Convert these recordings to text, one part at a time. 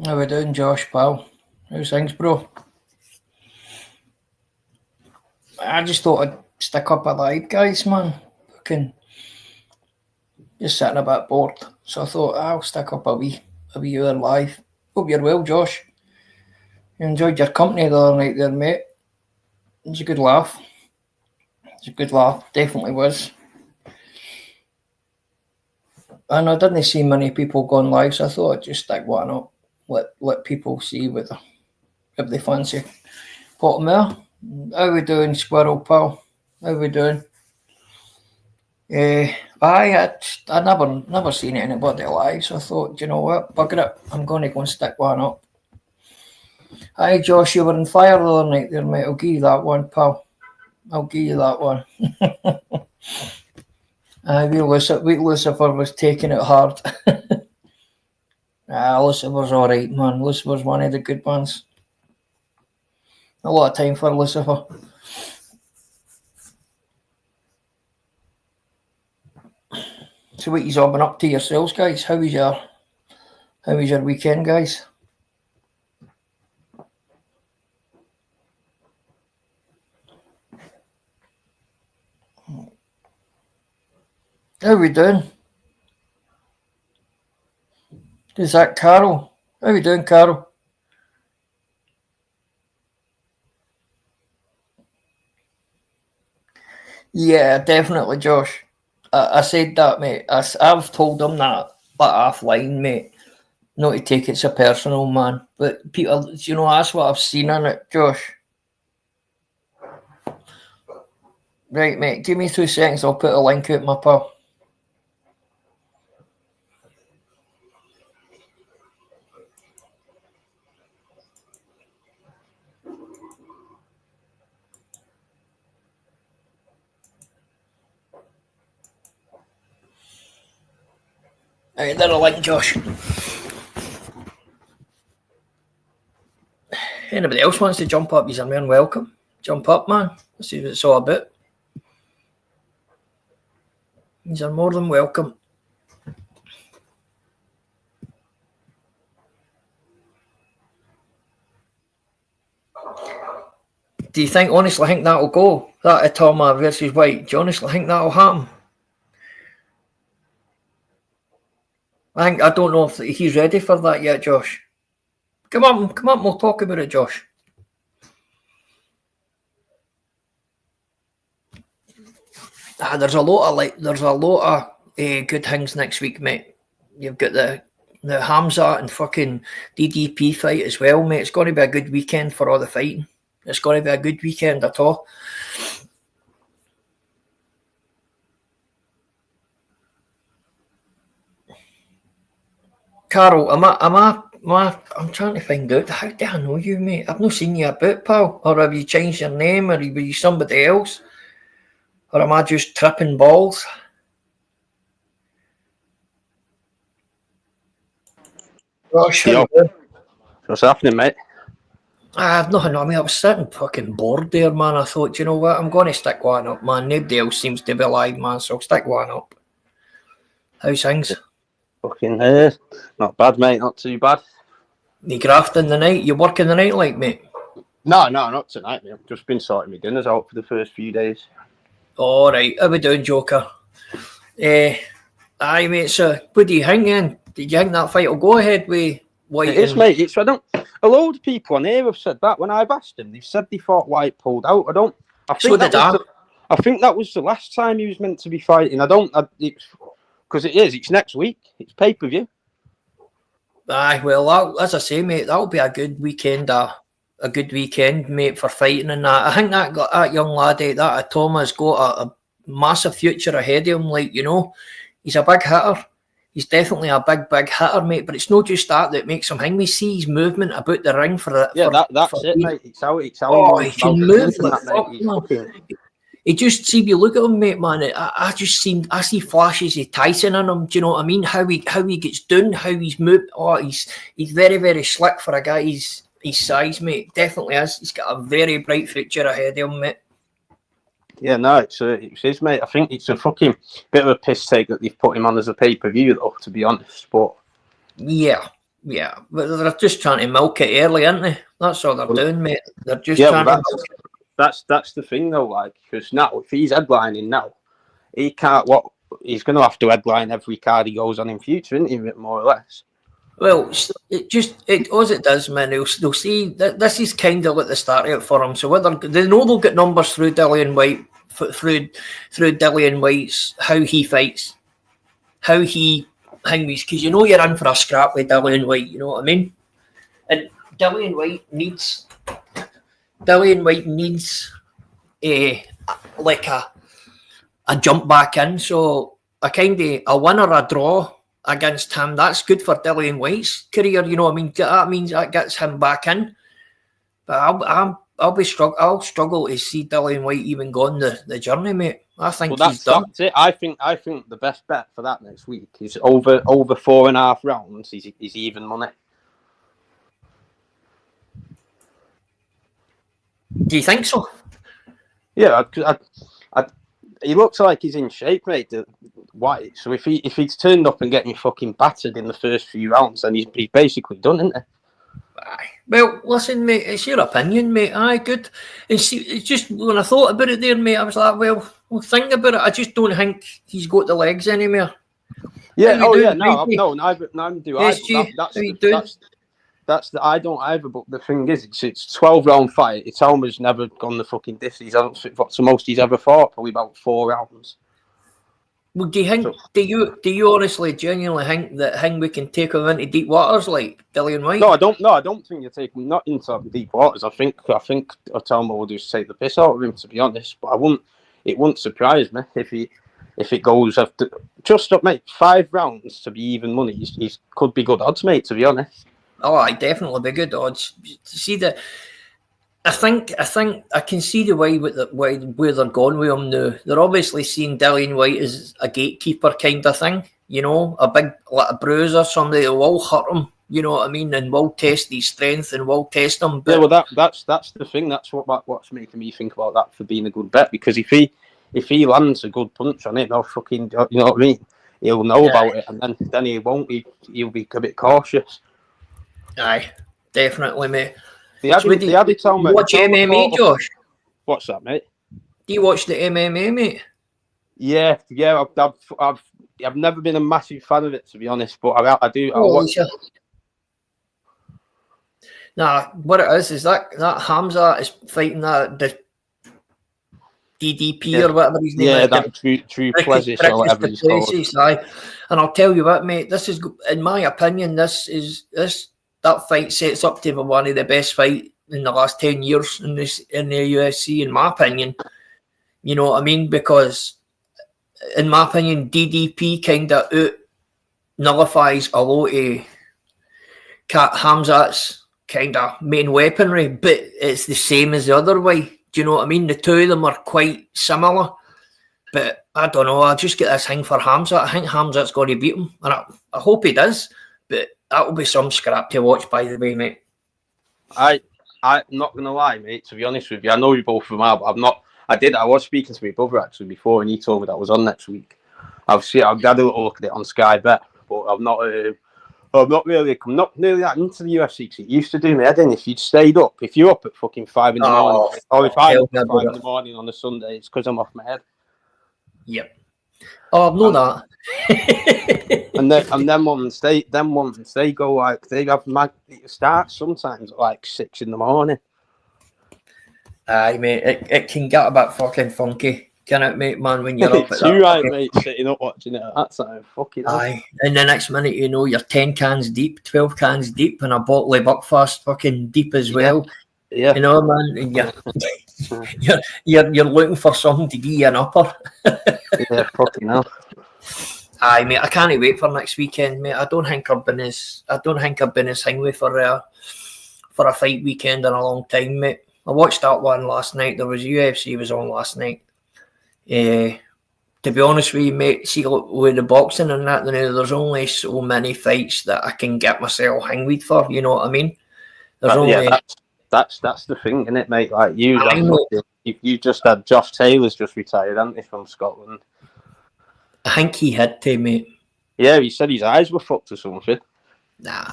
How we doing, Josh, pal? How's things, bro? I just thought I'd stick up a live, guys, man. Fucking just sitting a bit bored. So I thought I'll stick up a wee hour live. Hope you're well, Josh. You enjoyed your company the other night there, mate. It was a good laugh. It was a good laugh. Definitely was. And I didn't see many people going live, so I thought I'd just stick one up. Let people see whether if they fancy potting there. How we doing, Squirrel pal? How we doing? I never seen anybody live, so I thought, you know what, bugger it, I'm going to go and stick one up. Hi, Josh, you were on fire the other night there, mate. I'll give you that one, pal. I'll give you that one. Lucifer was taking it hard. Lucifer's alright, man. Lucifer's one of the good ones. A lot of time for Lucifer. So what you've all been up to yourselves, guys? How was your weekend, guys? How we doing? Is that Carol? How we doing, Carol? Yeah, definitely, Josh. I said that, mate. I've told him that, but offline, mate. Not to take it so personal, man. But people, you know, that's what I've seen in it, Josh. Right, mate. Give me 2 seconds. I'll put a link out, my pal. Right, there a link, Josh. Anybody else wants to jump up, you're more than welcome. Jump up, man. Let's see what it's all about. You're more than welcome. Do you honestly think that'll go? That Atoma versus White? Do you honestly think that'll happen? I don't know if he's ready for that yet, Josh. Come on, we'll talk about it, Josh. There's a lot of good things next week, mate. You've got the Hamza and fucking DDP fight as well, mate. It's going to be a good weekend for all the fighting. It's going to be a good weekend at all. Carol, I'm trying to find out. How do I know you, mate? I've not seen you about, pal. Or have you changed your name? Or are you somebody else? Or am I just tripping balls? Gosh, what's happening, mate? I've nothing on me. I was sitting fucking bored there, man. I thought, you know what? I'm going to stick one up, man. Nobody else seems to be alive, man. So I'll stick one up. How's things? Fucking not bad, mate. Not too bad. You grafting the night? You working the night, like, mate? No, not tonight, mate. I've just been sorting my dinners out for the first few days. All right. How we doing, Joker? Aye, mate. So, what do you think, then? Did you think that fight will go ahead with White? It is, mate. A load of people on here have said that. When I've asked them, they've said they thought White pulled out. I think that was the last time he was meant to be fighting. Because it's next week. It's pay-per-view. Aye, well, as I say, mate, that'll be a good weekend, mate, for fighting and that. I think that young laddie, that Thomas, got a massive future ahead of him. Like, you know, he's a big hitter. He's definitely a big hitter, mate. But it's not just that makes him hang. We see his movement about the ring for it. That's it, mate. It's how he can move like fuck, man. It just see you look at him, mate, man. I see flashes of Tyson in him. Do you know what I mean? How he gets done, how he's moved. Oh, he's very, very slick for a guy his size, mate. Definitely is. He's got a very bright future ahead of him, mate. Yeah, no, it's his, mate. I think it's a fucking bit of a piss take that they've put him on as a pay-per-view, though, to be honest. But yeah, Yeah, but they're just trying to milk it early, aren't they? That's all they're doing, mate. They're just trying to. That's the thing though, like, because now if he's headlining now, he can't. What he's going to have to headline every card he goes on in future, isn't he? More or less. Well, all it does, man. They'll see that this is kind of like the start of it for him. So whether they know they'll get numbers through Dillian White, through Dillian White's how he fights, how he hangs, because you know you're in for a scrap with Dillian White. You know what I mean? And Dillian White needs like a jump back in. So a win or a draw against him, that's good for Dillian White's career. You know what I mean? That means that gets him back in. But I'll struggle to see Dillian White even go on the journey, mate. I think he's done. That's it. I think the best bet for that next week is over 4.5 rounds. He's even money. Do you think so? Yeah, he looks like he's in shape, mate. White. So if he's turned up and getting fucking battered in the first few rounds, then he's basically done, isn't he? Aye. Well, listen, mate. It's your opinion, mate. Aye, good. And see, it's just when I thought about it there, mate, I was like, well, think about it. I just don't think he's got the legs anymore. Yeah. No, neither do I. I don't either. But the thing is, it's 12-round fight. It's almost never gone the fucking distance. I don't think what's the most he's ever fought. Probably about 4 rounds. Well, do you think? Do you honestly, genuinely think that we can take him into deep waters like Dillian White? No, I don't. No, I don't think you take him not into deep waters. I think Otomo will just take the piss out of him, to be honest. But it wouldn't surprise me if it goes after just up, mate. 5 rounds to be even money. He could be good odds, mate. To be honest. Oh, I definitely be good odds. See the. I think I can see the way where they're going with him now. They're obviously seeing Dillian White as a gatekeeper kind of thing, you know, a big like a bruiser, somebody who will hurt him, you know what I mean, and will test his strength and will test him. But... Yeah, well, that's the thing. That's what's making me think about that for being a good bet, because if he lands a good punch on it, they'll fucking, you know what I mean, he'll know about it, and then he won't. He'll be a bit cautious. Aye, definitely, mate. Do you watch MMA, Josh? What's that, mate? Do you watch the MMA, mate? Yeah. I've never been a massive fan of it, to be honest, but I do. I watch it. Nah, what it is that Hamza is fighting the DDP or whatever his name is. Yeah, that True Pleasure or whatever he's called. And I'll tell you what, mate. This is, in my opinion, that fight sets up to be one of the best fights in the last 10 years in the UFC, in my opinion. You know what I mean? Because, in my opinion, DDP kind of nullifies a lot of Hamzat's kind of main weaponry, but it's the same as the other way. Do you know what I mean? The two of them are quite similar, but I don't know. I just get this thing for Hamzat. I think Hamzat's going to beat him, and I hope he does, but that will be some scrap to watch, by the way, mate. I'm not going to lie, mate, to be honest with you. I know you both from out, but I'm not. I was speaking to my brother actually before, and he told me that was on next week. I've had a little look at it on Sky Bet, but I'm not really that into the UFC, because it used to do me head in if you'd stayed up. If you're up at fucking 5 in the morning, or if I'm up at 5 in the morning on a Sunday, it's because I'm off my head. Yep. Oh, I've known that. and then once they go, like, they have it starts sometimes at like 6 in the morning. Aye, mate, it can get a bit fucking funky, can it, mate, man, when you're up at that. Right, mate, sitting up watching it at that time, fucking aye. And the next minute, you know, you're 10 cans deep, 12 cans deep, and a bottle of Buckfast fucking deep as well. Yeah. You know, man, and you're looking for something to give you an upper. Yeah, fucking hell. Aye, mate, I can't wait for next weekend, mate. I don't think I've been as hungry for a fight weekend in a long time, mate. I watched that one last night. There was UFC was on last night. To be honest with you, mate, see, with the boxing and that, there's only so many fights that I can get myself hungry for. You know what I mean? That's the thing, isn't it, mate? Like you just had Josh Taylor's just retired, hasn't he, from Scotland? I think he had to, mate. Yeah, he said his eyes were fucked or something. Nah,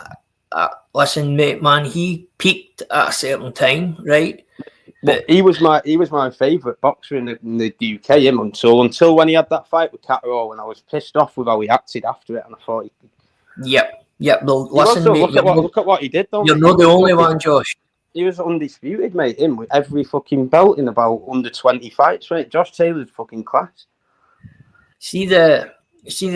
listen, mate, man, he peaked at a certain time, right? But he was my favourite boxer in the UK, him, until when he had that fight with Catterall, and I was pissed off with how he acted after it, and I thought, Yep. Well, listen, mate, look at what he did, though. You're Mate. not the only one, Josh. He was undisputed, mate. Him with every fucking belt in about under 20 fights, right? Josh Taylor's fucking class. See the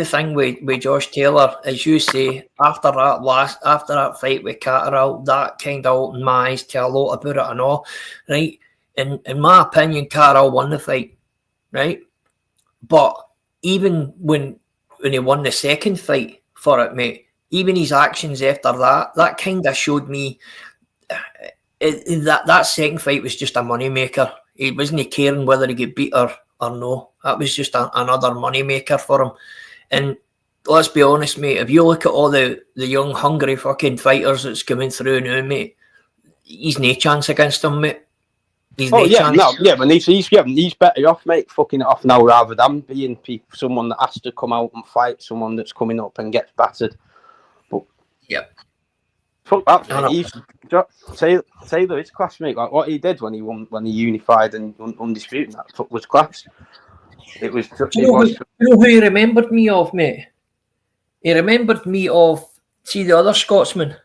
thing with Josh Taylor, as you say, after that fight with Catterall, that kind of opened my eyes to a lot about it and all, right? In my opinion, Catterall won the fight, right? But even when he won the second fight for it, mate, even his actions after that kind of showed me that second fight was just a money maker. He wasn't caring whether he get beat or no. That was just another money maker for him. And let's be honest, mate, if you look at all the young, hungry fucking fighters that's coming through now, mate, he's no chance against them, mate. But he's better off, mate, fucking it off now rather than being someone that has to come out and fight someone that's coming up and gets battered. But yep. Fuck that, Taylor is class, mate. Like what he did when he unified and undisputed, that was class. It was. You know who he remembered me of, mate? He remembered me of, see the other Scotsman,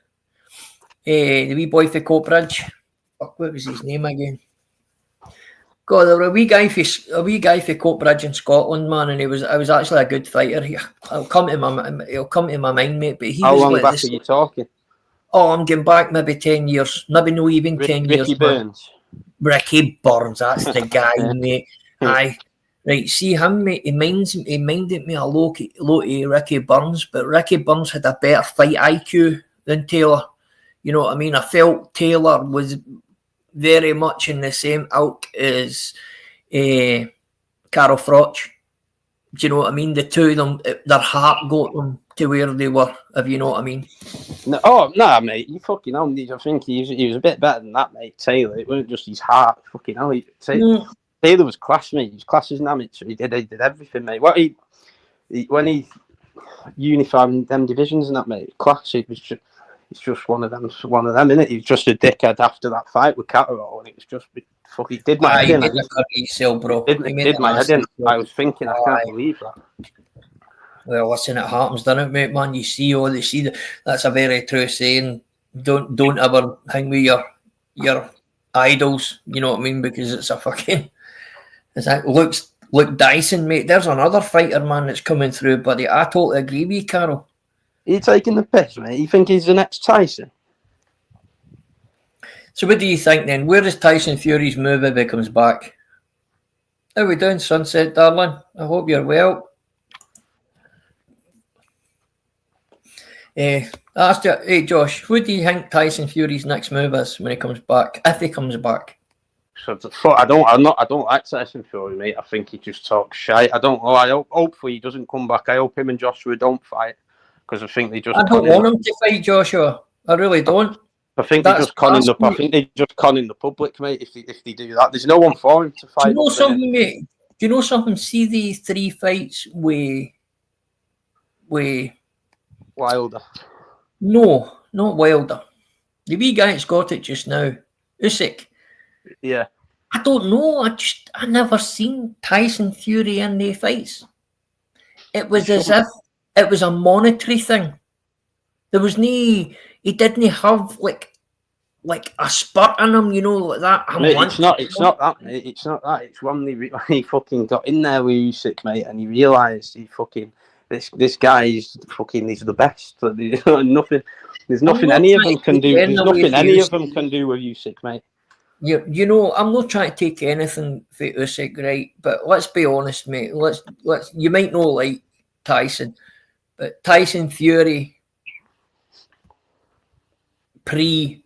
the wee boy for Coatbridge. Fuck, what was his name again? God, there was a wee guy for Coatbridge in Scotland, man, and I was actually a good fighter. He'll come to my mind, mate. But he how was long like back this. are you talking? Oh, I'm going back maybe 10 years, maybe no even 10 years. Ricky Burns. Ricky Burns, that's the guy, mate. Aye. Right, see him, mate, he minded me a lot to Ricky Burns, but Ricky Burns had a better fight IQ than Taylor. You know what I mean? I felt Taylor was very much in the same ilk as Carol Froch. Do you know what I mean? The two of them, their heart got them to where they were, if you know what I mean. No, mate, you fucking hell. I think he was a bit better than that, mate. Taylor, it wasn't just his heart. Fucking hell, Taylor was class, mate. He was class as an amateur. He did everything, mate. When he unified them divisions and that, mate, class. It's just one of them, innit? He was just a dickhead after that fight with Catterall, and it was just fucking did my head in. Did my head in. I was thinking, I can't believe that. Well, listen, it happens, doesn't it, mate, man? You see all they see. That's a very true saying. Don't ever hang with your idols. You know what I mean? Because it's a fucking. It's like Luke Dyson, mate. There's another fighter, man, that's coming through, buddy. I totally agree with you, Carol. Are you taking the piss, mate? You think he's the next Tyson? So what do you think then? Where does Tyson Fury's move if he comes back? How we doing, Sunset, darling? I hope you're well. Hey, Josh, what do you think Tyson Fury's next move is when he comes back? If he comes back? I don't like Tyson Fury, mate. I think he just talks shite. I don't know. Hopefully he doesn't come back. I hope him and Joshua don't fight because I think they just. I don't want him to fight Joshua. I really don't. I think they're just conning the. I think they're just conning the public, mate. If they do that, there's no one for him to fight. Do you know something, mate? Do you know something? See these 3 fights with Wilder. No, not Wilder. The wee guy that's got it just now, Usyk. Yeah. I don't know. I never seen Tyson Fury in the fights. It was as if it was a monetary thing. There was he didn't have like a spurt in him, you know, like that. Mate, it's not that, mate. It's not that. It's when he fucking got in there with Usyk, mate, and he realised he fucking this guy is fucking he's the best. There's nothing any of them can do. There's nothing any of them can do with Usyk, mate. You know, I'm not trying to take anything for Usyk, right? But let's be honest, mate. Let's. You might not like Tyson, but Tyson Fury pre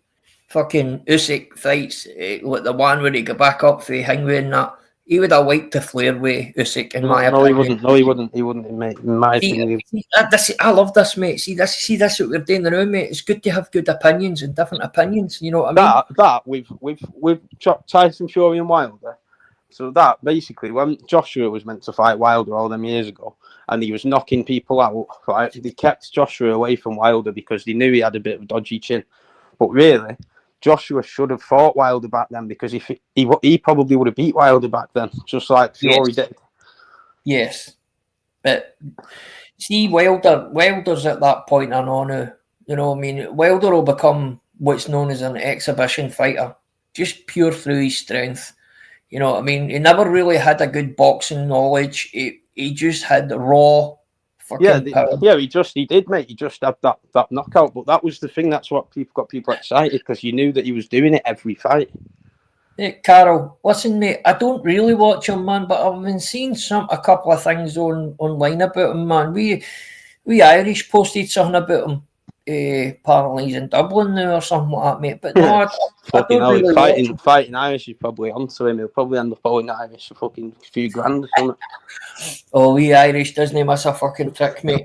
fucking Usyk fights, like the one where he got back up for Hangway and that, he would have liked to flare with Usyk in my opinion. No, he wouldn't, mate. In my opinion. I love this, mate. See this what we're doing now, mate. It's good to have good opinions and different opinions. You know what I mean? That with Tyson Fury and Wilder. So that basically, when Joshua was meant to fight Wilder all them years ago, and he was knocking people out, right? They kept Joshua away from Wilder because they knew he had a bit of a dodgy chin. But really, Joshua should have fought Wilder back then, because he probably would have beat Wilder back then, just like Fury did. Yes, but see, Wilder's at that point and on now. You know, I mean, Wilder will become what's known as an exhibition fighter, just pure through his strength. You know what I mean? He never really had a good boxing knowledge. He just had raw fucking power. Yeah, he did, mate. He just had that knockout. But that was the thing. That's what got people excited, because you knew that he was doing it every fight. Hey, Carol, listen, mate. I don't really watch him, man, but I've been seeing a couple of things online about him, man. We Irish posted something about him. Apparently he's in Dublin now or something like that, mate. But no, I don't really fighting Irish is probably onto him. He'll probably end up owing Irish a fucking few grand or something. Oh, we Irish doesn't miss a fucking trick, mate.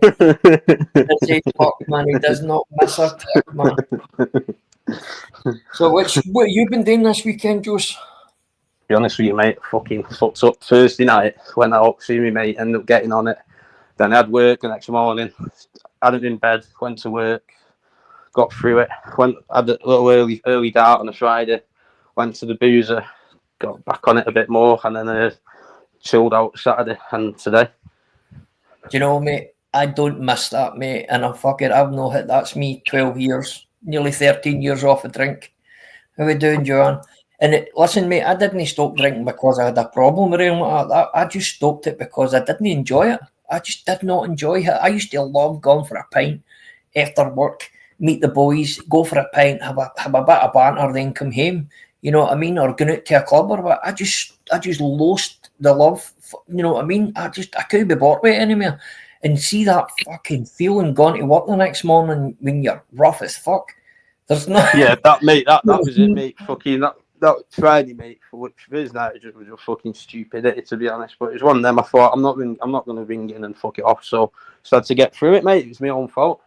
Fuck, man, he does not miss a trick, man. So what have you been doing this weekend, Juice? To be honest with you, mate, fucking fucked up Thursday night when I walked through me, mate, ended up getting on it. Then I had work the next morning. Had it in bed, went to work, got through it, had a little early dart on a Friday, went to the boozer, got back on it a bit more, and then chilled out Saturday and today. Do you know, mate, I don't miss that, mate, and I've no hit, that's me 12 years, nearly 13 years off a drink. How we doing, Joanne? And listen, mate, I didn't stop drinking because I had a problem or anything like that. I just stopped it because I didn't enjoy it. I just did not enjoy it. I used to love going for a pint after work, meet the boys, go for a pint, have a bit of banter, then come home. You know what I mean? Or going out to a club or what. I just lost the love. You know what I mean? I couldn't be bored with it anymore. And see that fucking feeling going to work the next morning when you're rough as fuck. There's no. Yeah, that was it, mate. Fucking that Friday, mate, for which Thursday night was just fucking stupidity, to be honest. But it was one of them. I thought I'm not going to ring in and fuck it off. So I had to get through it, mate. It was my own fault.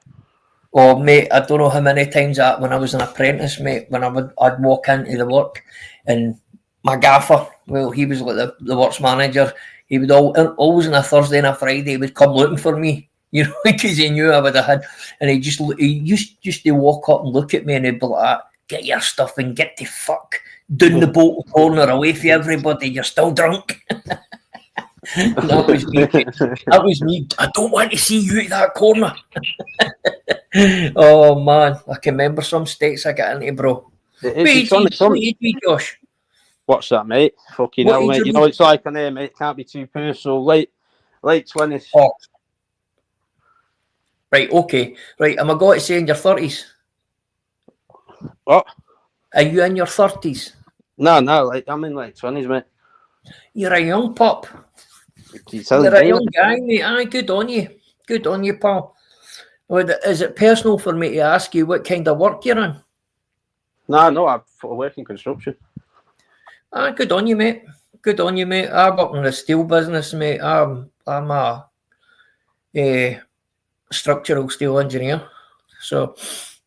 Oh, mate, I don't know how many times when I was an apprentice, mate, when I'd walk into the work, and my gaffer, well, he was like the works manager. He would always on a Thursday and a Friday he would come looking for me, you know, because he knew I would have had. And he used to walk up and look at me, and he'd be like, "Get your stuff and get the fuck down the boat corner away from everybody. You're still drunk." That was me. I don't want to see you at that corner. Oh man, I can remember some states I got into, bro. Josh? What's that, mate? Fucking hell, mate. You know it's like on here, mate. It can't be too personal. Late 20s. Oh. Right, okay. Right, am I going to say in your 30s? What? Are you in your 30s? No, I'm in late 20s, mate. You're a young pup. You're a young guy, mate. Aye, good on you. Good on you, pal. Is it personal for me to ask you what kind of work you're in? No, I work in construction. Ah, good on you, mate. Good on you, mate. I work in the steel business, mate. I'm a structural steel engineer. So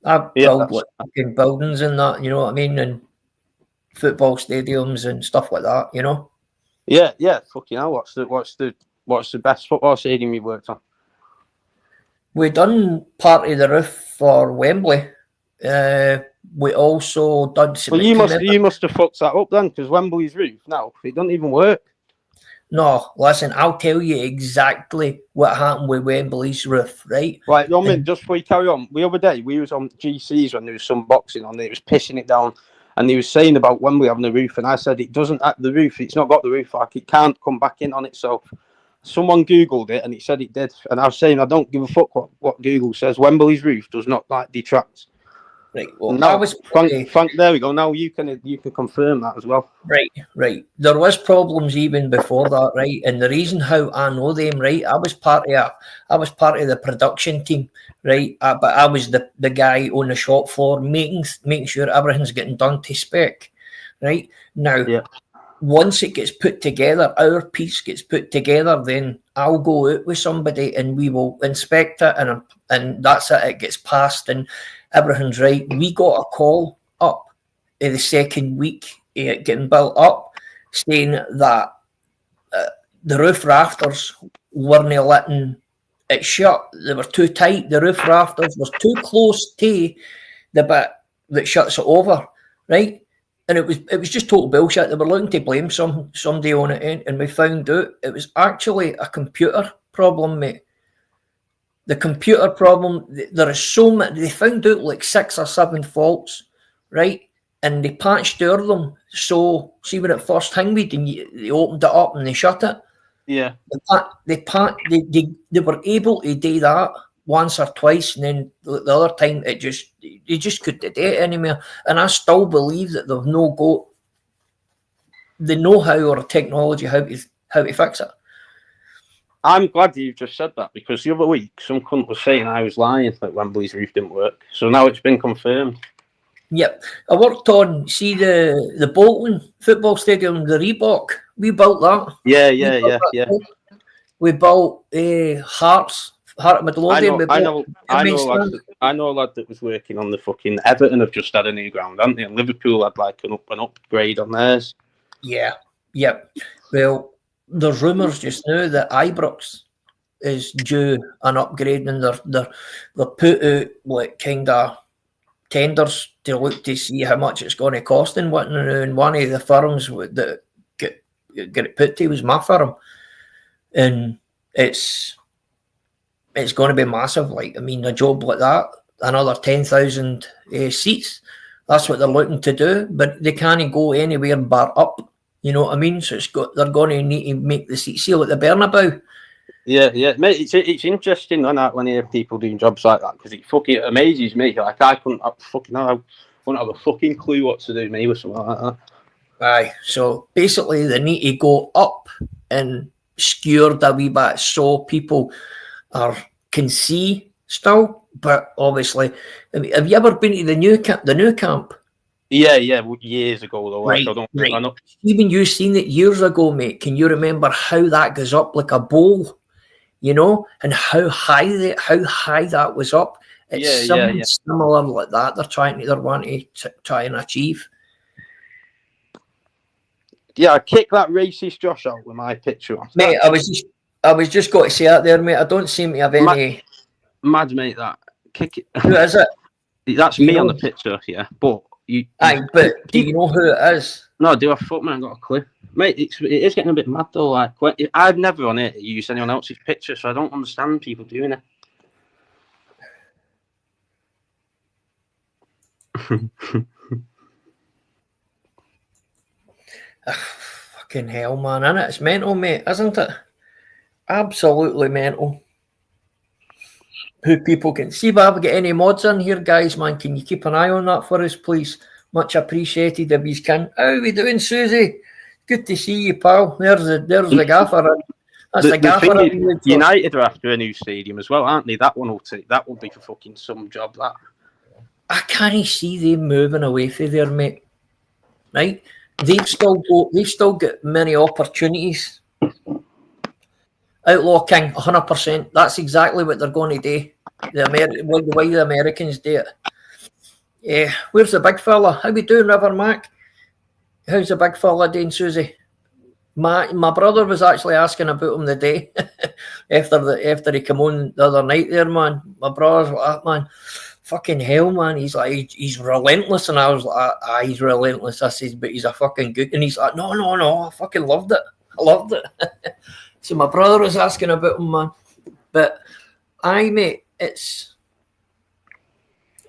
I build fucking buildings and that, you know what I mean, and football stadiums and stuff like that, you know. Yeah. Fucking hell. What's the best football stadium you worked on? We done part of the roof for Wembley. We also done. Well, you must have fucked that up then, because Wembley's roof now it doesn't even work. No, listen, I'll tell you exactly what happened with Wembley's roof, right? Right, just before you carry on, the other day we was on GCs when there was some boxing on there, it was pissing it down, and he was saying about Wembley having a roof, and I said it doesn't have the roof, it's not got the roof, like it can't come back in on itself. Someone Googled it and it said it did, and I was saying I don't give a fuck what Google says. Wembley's roof does not detract. Right. Well, now, Frank, there we go. Now you can confirm that as well. Right. There was problems even before that, right? And the reason how I know them, right? I was part of the production team, right? But I was the guy on the shop floor making sure everything's getting done to spec, right? Now, once it gets put together, our piece gets put together, then I'll go out with somebody and we will inspect it, and that's it. It gets passed and everything's right. We got a call up in the second week getting built up saying that the roof rafters weren't letting it shut. They were too tight. The roof rafters was too close to the bit that shuts it over, right? And it was just total bullshit. They were looking to blame somebody on it, and we found out it was actually a computer problem, mate. The computer problem. There is so many. They found out like 6 or 7 faults, right? And they patched all of them. So see when it first hanged, and they opened it up and they shut it. Yeah. They were able to do that once or twice, and then the other time they just couldn't do it anymore. And I still believe that they've got the know-how or technology how to fix it. I'm glad you've just said that, because the other week some cunt was saying I was lying that Wembley's roof didn't work. So now it's been confirmed. Yep. I worked on, see the Bolton football stadium, the Reebok. We built that. Yeah. We built Heart of Midlothian. I know a lad that was working on the fucking Everton have just had a new ground, haven't they? And Liverpool had like an upgrade on theirs. Yeah. Yep. Well, there's rumours just now that Ibrox is due an upgrade, and they're put out like kind of tenders to look to see how much it's going to cost and what. And one of the firms that get it put to was my firm, and it's going to be massive. Like, I mean, a job like that, another 10,000 seats. That's what they're looking to do, but they can't go anywhere bar up. You know what I mean? So they're going to need to make the seat seal at the Bernabeu. Yeah, mate. It's interesting when I hear people doing jobs like that, because it fucking amazes me. Like I wouldn't have a fucking clue what to do me with something like that. Aye. So basically, they need to go up and skewered a wee bit so people can see still. But obviously, I mean, have you ever been to the new camp? Yeah, years ago though. Right, like, I know. Even you seen it years ago, mate. Can you remember how that goes up like a bowl? You know, and how high that was up. It's something similar like that. They're wanting to try and achieve. Yeah, I kicked that racist Josh out with my picture on. Mate, I was just going to say that there, mate. I don't seem to have any. Mad, mate. That kick it. Who is it? That's me on the picture, yeah. But but do you know who it is? No, I got a clue. Mate, it is getting a bit mad though. Like, I've never on it used anyone else's picture, so I don't understand people doing it. Fucking hell, man, innit? It's mental, mate, isn't it? Absolutely mental. Who people can see. If I get any mods in here, guys, man, can you keep an eye on that for us, please? Much appreciated if you can. How are we doing, Susie? Good to see you, pal. There's the gaffer. That's the gaffer. United are after a new stadium as well, aren't they? That will be for fucking some job. That I can't see them moving away from there, mate. Right? They've still got many opportunities. Outlaw King, 100%. That's exactly what they're going to do. The way the Americans do it. Yeah, where's the big fella? How we doing, River Mac? How's the big fella doing, Susie? My brother was actually asking about him the day after he came on the other night there, man. My brother's like, man, fucking hell, man. He's like, he's relentless. And I was like, he's relentless. I says, but he's a fucking good. And he's like, no, I fucking loved it. I loved it. So my brother was asking about him, man. But mate, it's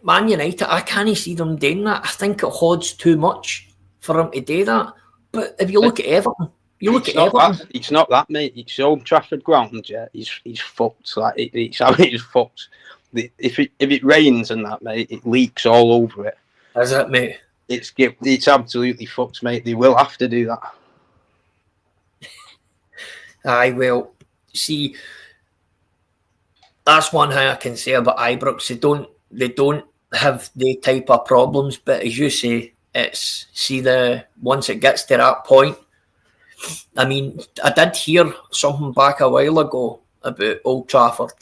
Man United. I can't see them doing that. I think it holds too much for him to do that. But if you look at Everton, it's not that, mate. It's Old Trafford ground, yeah. He's fucked. Like it's fucked. If it rains and that, mate, it leaks all over it. Is it, mate? It's absolutely fucked, mate. They will have to do that. I will see. That's one thing I can say about Ibrox. They don't have the type of problems, but as you say, once it gets to that point. I mean, I did hear something back a while ago about Old Trafford,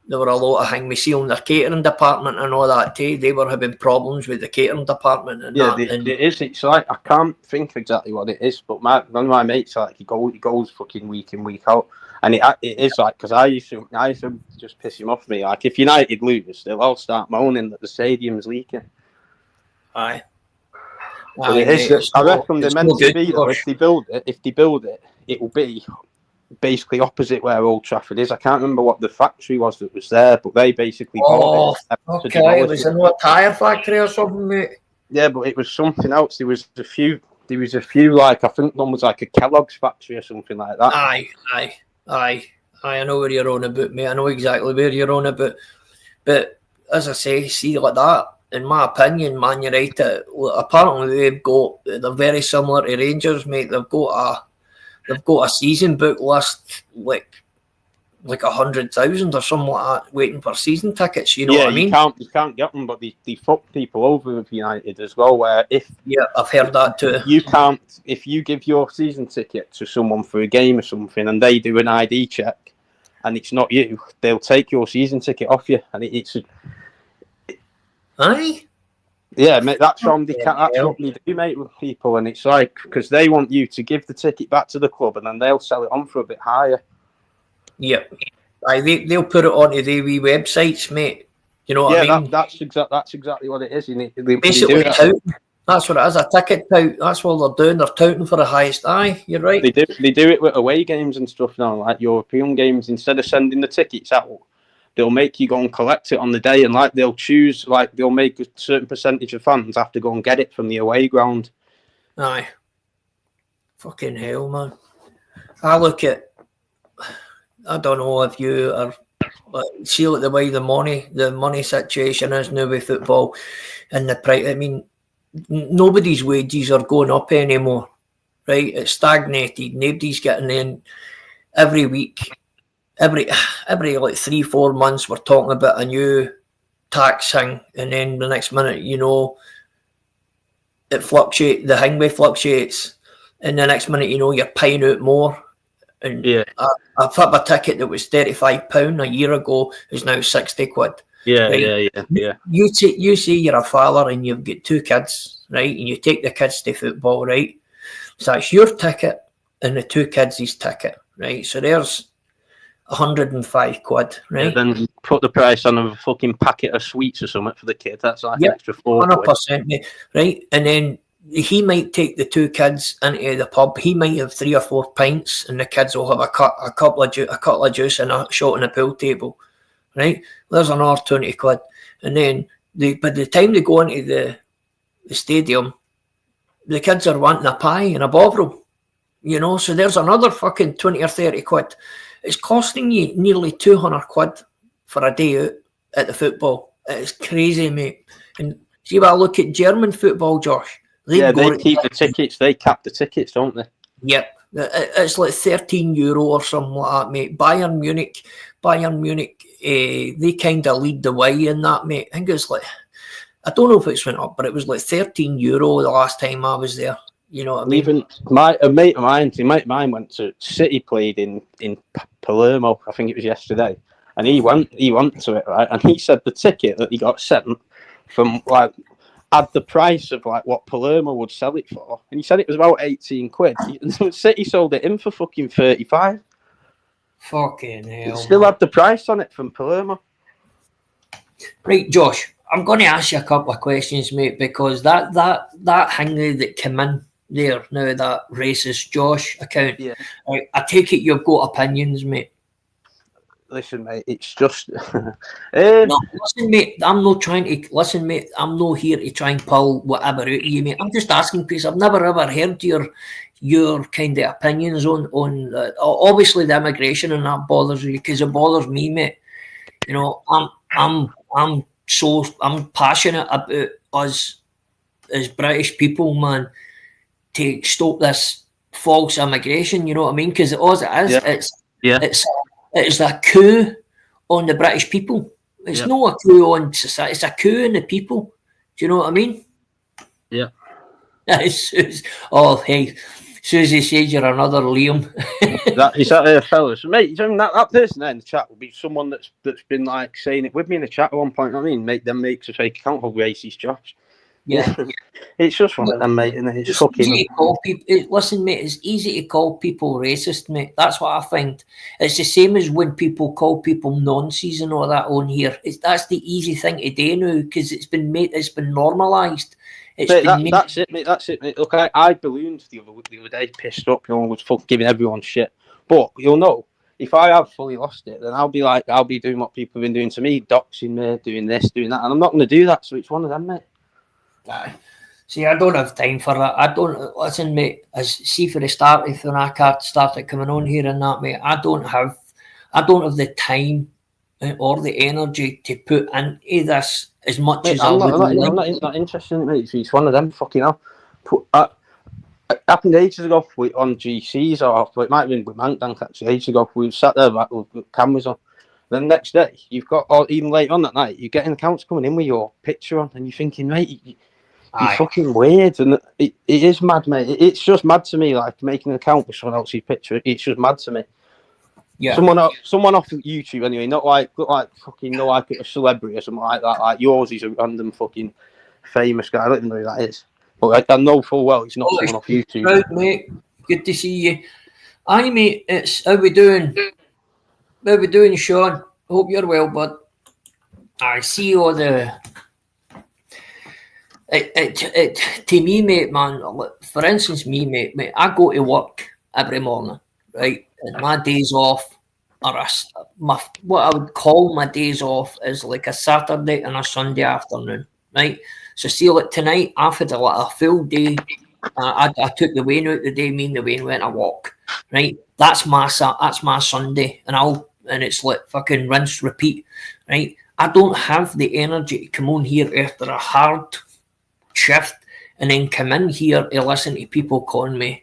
there were a lot of things we see on their catering department and all that too. They were having problems with the catering department and that. It is. It's like, I can't think exactly what it is, but one of my mates, like, he goes fucking week in, week out, and it is like, because I used to just piss him off me. Like, if United lose, they'll all start moaning that the stadium's leaking. Aye. But it is. I reckon they're meant to be. Though, if they build it, it will be basically opposite where Old Trafford is. I can't remember what the factory was that was there, but they basically bought it. Okay, it was a tyre factory or something, mate. Yeah, but it was something else. There was a few, like, I think one was like a Kellogg's factory or something like that. Aye. I know where you're on about, mate. I know exactly where you're on about. But as I say, see, like that, in my opinion, Man United, apparently they're very similar to Rangers, mate. They've got a season book list like 100,000 or something like that, waiting for season tickets. You know what I mean? You can't get them, but they fuck people over with United as well. Where I've heard that too. You can't, if you give your season ticket to someone for a game or something, and they do an ID check, and it's not you, they'll take your season ticket off you, and it's. Aye. Yeah, mate, that's what they do, mate, with people, and it's like, because they want you to give the ticket back to the club, and then they'll sell it on for a bit higher. Yeah, they'll put it onto their wee websites, mate. You know what I mean? That's exactly what it is. Basically, touting. That's what it is. A ticket tout. That's what they're doing. They're touting for the highest. Aye, you're right. They do it with away games and stuff now, like European games. Instead of sending the tickets out, they'll make you go and collect it on the day, and like they'll make a certain percentage of fans have to go and get it from the away ground. Aye. Fucking hell, man. I don't know if you are see like the way the money situation is now with football and the price. I mean, nobody's wages are going up anymore, right? It's stagnated. Nobody's getting in every week. Every like 3-4 months, we're talking about a new tax thing, and then the next minute, you know, it fluctuates. The hangway fluctuates, and the next minute, you know, you're paying out more. And a flip a ticket that was £35 a year ago is now £60. Yeah, right? yeah. You say you're a father and you've got 2 kids, right? And you take the kids to football, right? So that's your ticket and the 2 kids' ticket, right? So there's £105, right? Yeah, then put the price on a fucking packet of sweets or something for the kid. That's like an extra £4. 100%, right? And then he might take the 2 kids into the pub. He might have 3 or 4 pints, and the kids will have a couple of juice and a shot on the pool table, right? There's another £20, and then by the time they go into the stadium, the kids are wanting a pie and a bovril, you know. So there's another fucking £20 or £30. It's costing you nearly £200 for a day out at the football. It's crazy, mate. And see, when I look at German football, Josh. They keep the tickets. They cap the tickets, don't they? Yep. It's like €13 or something like that, mate. Bayern Munich, they kind of lead the way in that, mate. I think it's like, I don't know if it's went up, but it was like €13 the last time I was there. You know what I mean? Even a mate of mine went to City, played in Palermo. I think it was yesterday, and he went to it, right? And he said the ticket that he got sent from like had the price of like what Palermo would sell it for, and he said it was about £18. And City sold it in for fucking 35. Fucking hell! Still had the price on it from Palermo. Right, Josh. I'm going to ask you a couple of questions, mate, because that thing that came in there now, that racist Josh account. Yeah. I take it you've got opinions, mate. Listen, mate, it's just. No, listen, mate. I'm not trying to listen, mate. I'm not here to try and pull whatever out of you, mate. I'm just asking because I've never ever heard your kind of opinions on obviously the immigration, and that bothers you because it bothers me, mate. You know, I'm passionate about us as British people, man, to stop this false immigration. You know what I mean? Because all it is, it's a coup on the British people. It's not a coup on society. It's a coup on the people. Do you know what I mean? Yeah. Oh, hey, soon as he says you're another Liam. Is that fellas, mate? I mean, that person there in the chat will be someone that's been like saying it with me in the chat at one point. I mean, make them makes a fake account of racist jobs. Yeah. It's just one of them, mate, and it's fucking. Easy to call people. Listen, mate, it's easy to call people racist, mate. That's what I find. It's the same as when people call people nonces and all that on here. That's the easy thing to do now because it's been normalised. That's it, mate. That's it, mate. Look, I ballooned the other day, pissed up, was fucking giving everyone shit. But you'll know, if I have fully lost it, then I'll be doing what people have been doing to me, doxing me, doing this, doing that, and I'm not going to do that. So it's one of them, mate. Aye. See, I don't have time for that. I don't listen, mate. See, for the start, when I started coming on here and that, mate, I don't have the time or the energy to put into this as much as I would like. I'm not interested in it, mate. It's one of them fucking hell. It happened ages ago on GCs, or it might have been with Mank actually ages ago. We sat there with cameras on. Then the next day, you've got, or even later on that night, you're getting accounts coming in with your picture on, and you're thinking, mate, you're fucking weird, and it is mad, mate. It's just mad to me, like making an account with someone else's picture. It's just mad to me. Yeah. Someone off YouTube anyway, not like fucking like a celebrity or something like that. Like yours is a random fucking famous guy. I don't even know who that is. But I know full well he's not someone off YouTube. Proud, mate. Good to see you. Aye, mate. It's how we doing? How we doing, Sean? Hope you're well, bud. I see all the. To me, mate, man. For instance, mate. I go to work every morning, right? And my days off are what I would call my days off is like a Saturday and a Sunday afternoon, right? So see, like tonight, I've had a full day. I took the Wayne out today. Me and the Wayne went a walk, right? That's my Sunday, and it's like fucking rinse, repeat, right? I don't have the energy to come on here after a hard shift and then come in here to listen to people calling me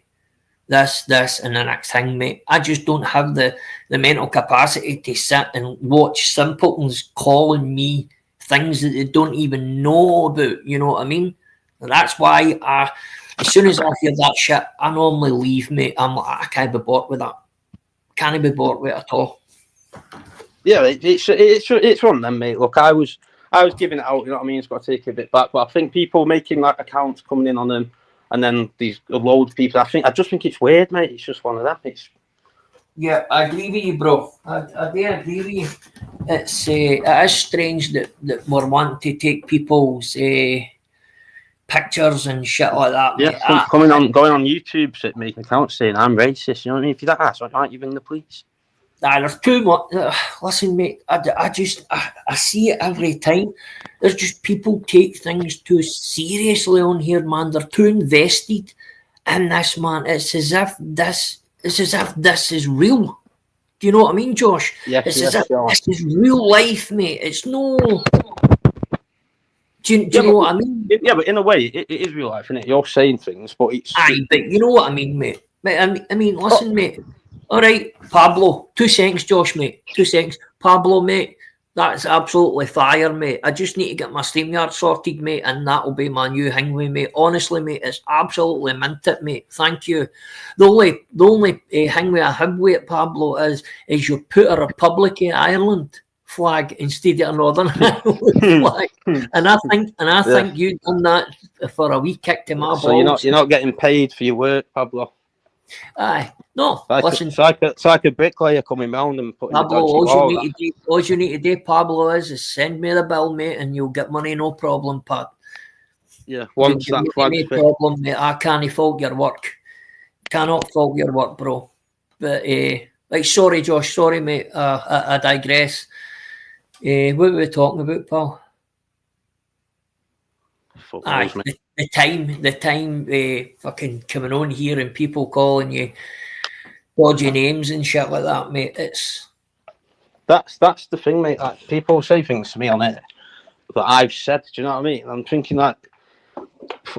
this, and the next thing, mate. I just don't have the mental capacity to sit and watch simpletons calling me things that they don't even know about, you know what I mean? And that's why as soon as I hear that shit, I normally leave, mate. I'm like, I can't be bored with that. Can't be bored with it at all. Yeah, it's one of them, mate. Look, I was giving it out, you know what I mean? It's got to take a bit back, but I think people making like accounts coming in on them, and then these loads of people, I just think it's weird, mate. It's just one of them. Yeah, I agree with you, bro. I do agree with you. It is strange that we're wanting to take people's pictures and shit like that. Yeah, going on YouTube, making accounts saying I'm racist. You know what I mean? If you're that ass, why can't you ring the police? There's too much. Listen, mate. I see it every time. There's just people take things too seriously on here, man. They're too invested in this, man. It's as if this is real. Do you know what I mean, Josh? Yeah, it's as if this is real life, mate. It's no. Do you know what I mean? Yeah, but in a way, it is real life, isn't it? You're saying things, but it's. Aye, but you know what I mean, mate. I mean, listen, mate. All right, Pablo. 2 seconds, Josh, mate. 2 seconds. Pablo, mate. That's absolutely fire, mate. I just need to get my StreamYard sorted, mate, and that'll be my new hangway, mate. Honestly, mate, it's absolutely minted, mate. Thank you. The only hangway I have with it, Pablo, is you put a Republic of Ireland flag instead of a Northern Ireland flag, and I think you've done that for a wee kick to my balls. So you're not getting paid for your work, Pablo. Aye, no. Listen, it's like a bricklayer coming round and putting Pablo, all you need to do, Pablo, is send me the bill, mate, and you'll get money, no problem, Pat. Yeah, once that flag's no problem, mate. I can't fault your work. Cannot fault your work, bro. But sorry, Josh, sorry, mate. I digress. What were we talking about, pal? Aye, the time fucking coming on here and people calling you dodgy names and shit like that, mate. That's the thing, mate. Like, people say things to me on it that I've said. Do you know what I mean? I'm thinking like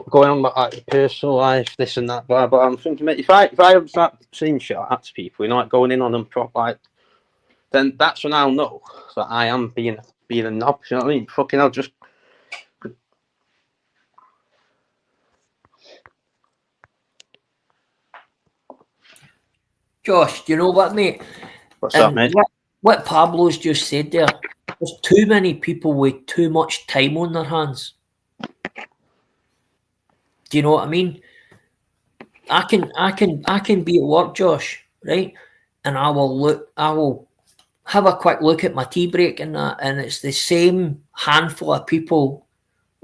going on about like personal life, this and that, blah blah. I'm thinking, mate, if I start saying shit like that to people, you know, like going in on them prop, like, then that's when I'll know that I am being a knob. You know what I mean? Fucking hell, just. Josh, do you know what, mate? What's that, mate? What Pablo's just said there, there's too many people with too much time on their hands. Do you know what I mean? I can be at work, Josh, right? And I will have a quick look at my tea break and that, and it's the same handful of people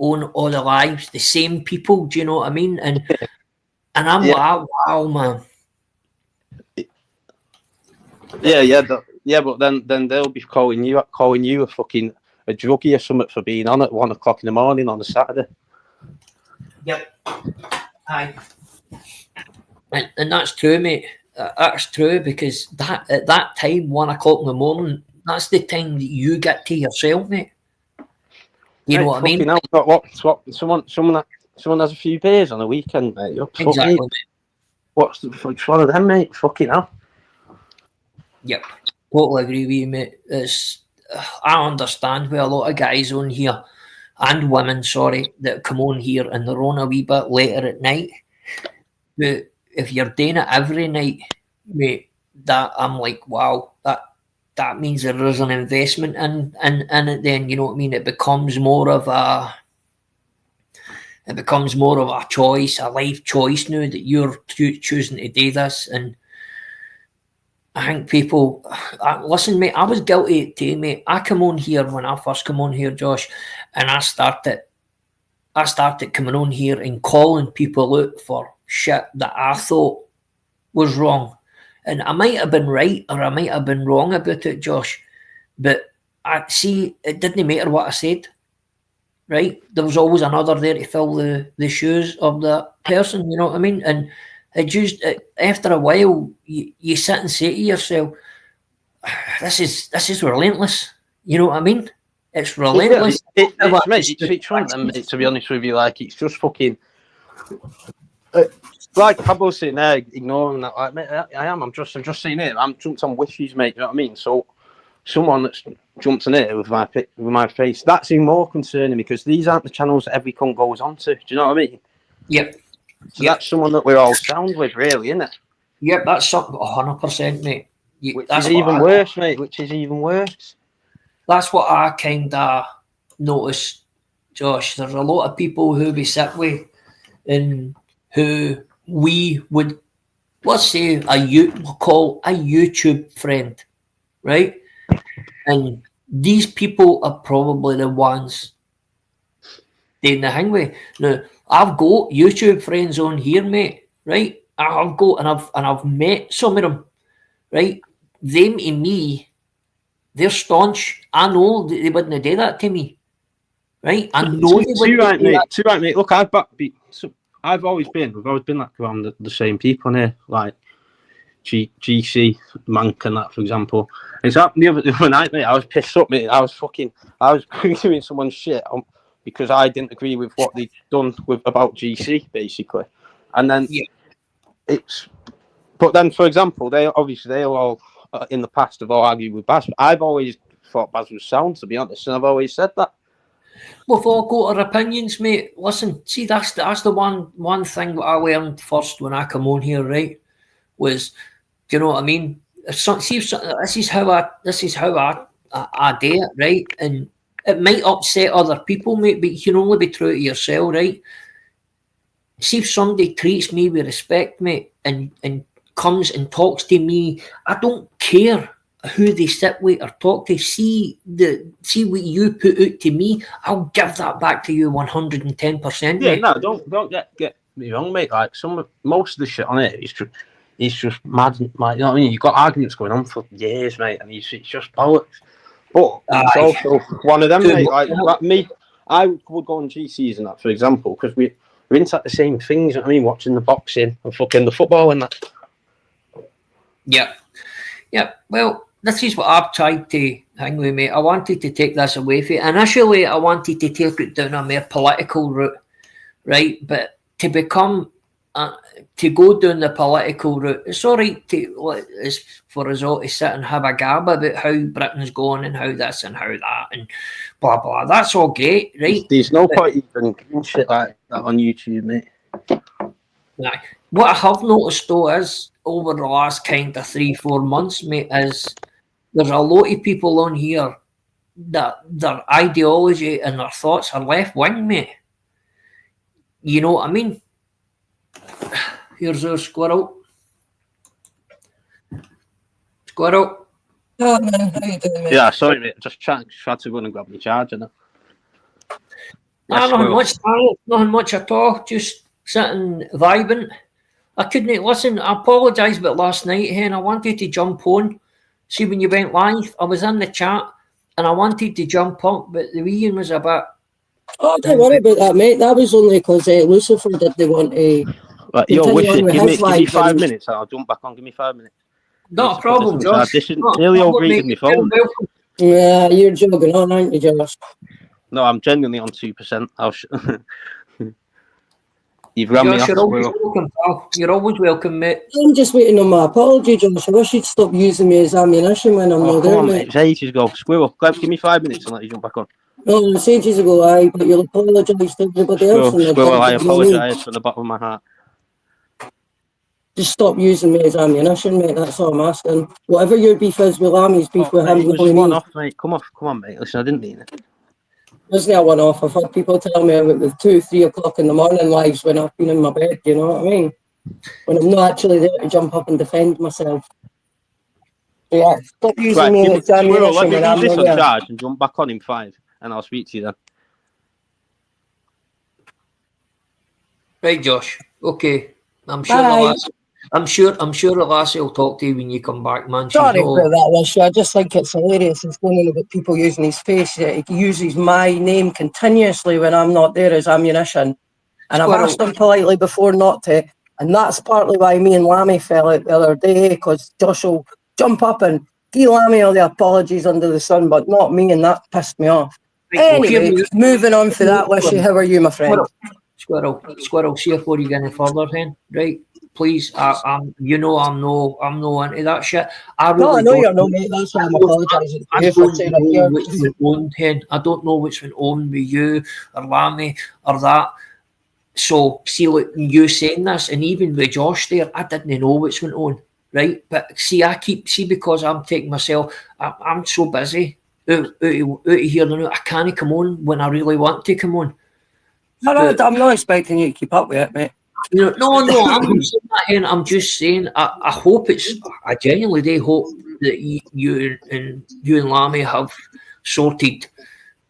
own all the lives, the same people, do you know what I mean? And I'm like, wow, man. But then they'll be calling you a fucking a druggie or something for being on at 1 o'clock in the morning on a Saturday. Yep. Aye. And that's true, mate. That's true, because at that time, 1 o'clock in the morning, that's the time that you get to yourself, mate. You know what I mean? Hell, what? Someone has a few beers on a weekend, mate. Exactly. Mate. What's one of them, mate? Fucking hell. Yep. Totally agree with you, mate. I understand where a lot of guys on here, and women, sorry, that come on here and they're on a wee bit later at night. But if you're doing it every night, mate, that I'm like, wow, that means there is an investment in it. Then, you know what I mean. It becomes more of a choice, a life choice now that you're choosing to do this. And I think people listen, mate. I was guilty too, mate. I come on here when I first come on here, Josh, and I started coming on here and calling people out for shit that I thought was wrong. And I might have been right or I might have been wrong about it, Josh. But I see it didn't matter what I said. Right? There was always another there to fill the shoes of that person, you know what I mean? And it just after a while you sit and say to yourself, this is relentless. You know what I mean? It's relentless. It's one of them, to be honest with you, like it's just fucking like Pablo sitting there ignoring that. Like, mate, I'm just saying it. I'm jumped on wishes, mate. You know what I mean? So someone that's jumped on it with my face, that's even more concerning because these aren't the channels that every cunt goes on to. Do you know what I mean? Yep. So that's someone that we're all sound with, really, isn't it? Yep, that's something 100%, mate. Which is even worse, mate. Which is even worse. That's what I kind of noticed, Josh. There's a lot of people who we sit with and who we would, let's say, we'll call a YouTube friend, right? And these people are probably the ones doing the hang with. Now, I've got YouTube friends on here, mate, right? I've met some of them, right? Them and me, they're staunch. I know that they wouldn't do that to me, right? I know they wouldn't do that. Too right, mate. Look, we've always been like around the same people here, like GC, Mank and that, for example. It's happened the other night, mate. I was pissed up, mate. I was doing someone's shit because I didn't agree with what they'd done about GC, basically. And then but then, for example, they'll all in the past have all argued with Baz. I've always thought Baz was sound, to be honest, and I've always said that. We've all got our opinions, mate. Listen, see, that's the one thing that I learned first when I come on here, right? Was, do you know what I mean? This is how I do it, right? And it might upset other people, mate, but you can only be true to yourself, right? See if somebody treats me with respect, mate, and comes and talks to me, I don't care who they sit with or talk to. See what you put out to me, I'll give that back to you 110%. Yeah, no, don't get me wrong, mate. Like most of the shit on it is just mad. Like, you know what I mean? You've got arguments going on for years, mate, and it's just bollocks. But it's also one of them, mate. Like me, I would go on GCs and that, for example, because we're into the same things. You know what I mean? Watching the boxing and fucking the football and that. Yeah. Well, this is what I've tried to hang with, mate. I wanted to take this away from it. Initially, I wanted to take it down a more political route, right? But to become, to go down the political route, it's all right for us all to sit and have a gab about how Britain's going and how this and how that and blah, blah. That's all great, right? There's no point even doing shit like that on YouTube, mate. What I have noticed, though, is over the last kind of 3-4 months, mate, is there's a lot of people on here that their ideology and their thoughts are left wing, mate. You know what I mean? Here's our squirrel. Squirrel. Oh, man, how you doing, mate? Yeah, sorry, mate. Just tried to go and grab my charger now. Nothing much at all. Just sitting vibing. I couldn't listen. I apologise about last night, Hen. I wanted to jump on. See, when you went live, I was in the chat and I wanted to jump up, but the wee was a bit. Oh, don't worry about that, mate. That was only because Lucifer didn't want to. Right, yo, Wishy, give me 5 minutes. I'll jump back on. Give me 5 minutes. Not a problem, Josh. This isn't nearly overrated my phone. Yeah, you're jogging on, aren't you, Josh? No, I'm genuinely on 2%. You've run me off. You're always welcome, pal. You're always welcome, mate. I'm just waiting on my apology, Josh. I wish you'd stop using me as ammunition when I'm not there, mate. It's ages ago. Squirrel, give me 5 minutes and let you jump back on. No, it's ages ago, aye, but you'll apologise to everybody else. Squirrel, I apologise from the bottom of my heart. Just stop using me as ammunition, mate. That's all I'm asking. Whatever your beef is with Lammy's beef with him. It was one off, mate. Come on, mate. Listen, I didn't mean it. Wasn't a one-off. I've had people tell me about the 2-3 o'clock in the morning lives when I've been in my bed, you know what I mean? When I'm not actually there to jump up and defend myself. Yeah, stop using me as ammunition. Let me leave this on charge and jump back on in 5, and I'll speak to you then. Right, Josh. Okay. I'm sure the lassie will talk to you when you come back, man. Sorry about that, Wishy. I just think it's hilarious. It's going on about people using his face. He uses my name continuously when I'm not there as ammunition. And I've asked him politely before not to. And that's partly why me and Lammy fell out the other day, because Josh will jump up and give Lammy all the apologies under the sun, but not me, and that pissed me off. Right, anyway, moving on for that, Wishy. How are you, my friend? Squirrel, see before you get any further, then, right? Please, I'm no into that shit. I know you're not, mate. That's why I'm apologising. I don't know what's went on with you or Lammy or that. So, see, look, you saying this, and even with Josh there, I didn't know what's went on, right? But see, because I'm taking myself, I'm so busy out here, I can't come on when I really want to come on. I'm not expecting you to keep up with it, mate. No, I'm just saying, I hope I genuinely do hope that you and Lammy have sorted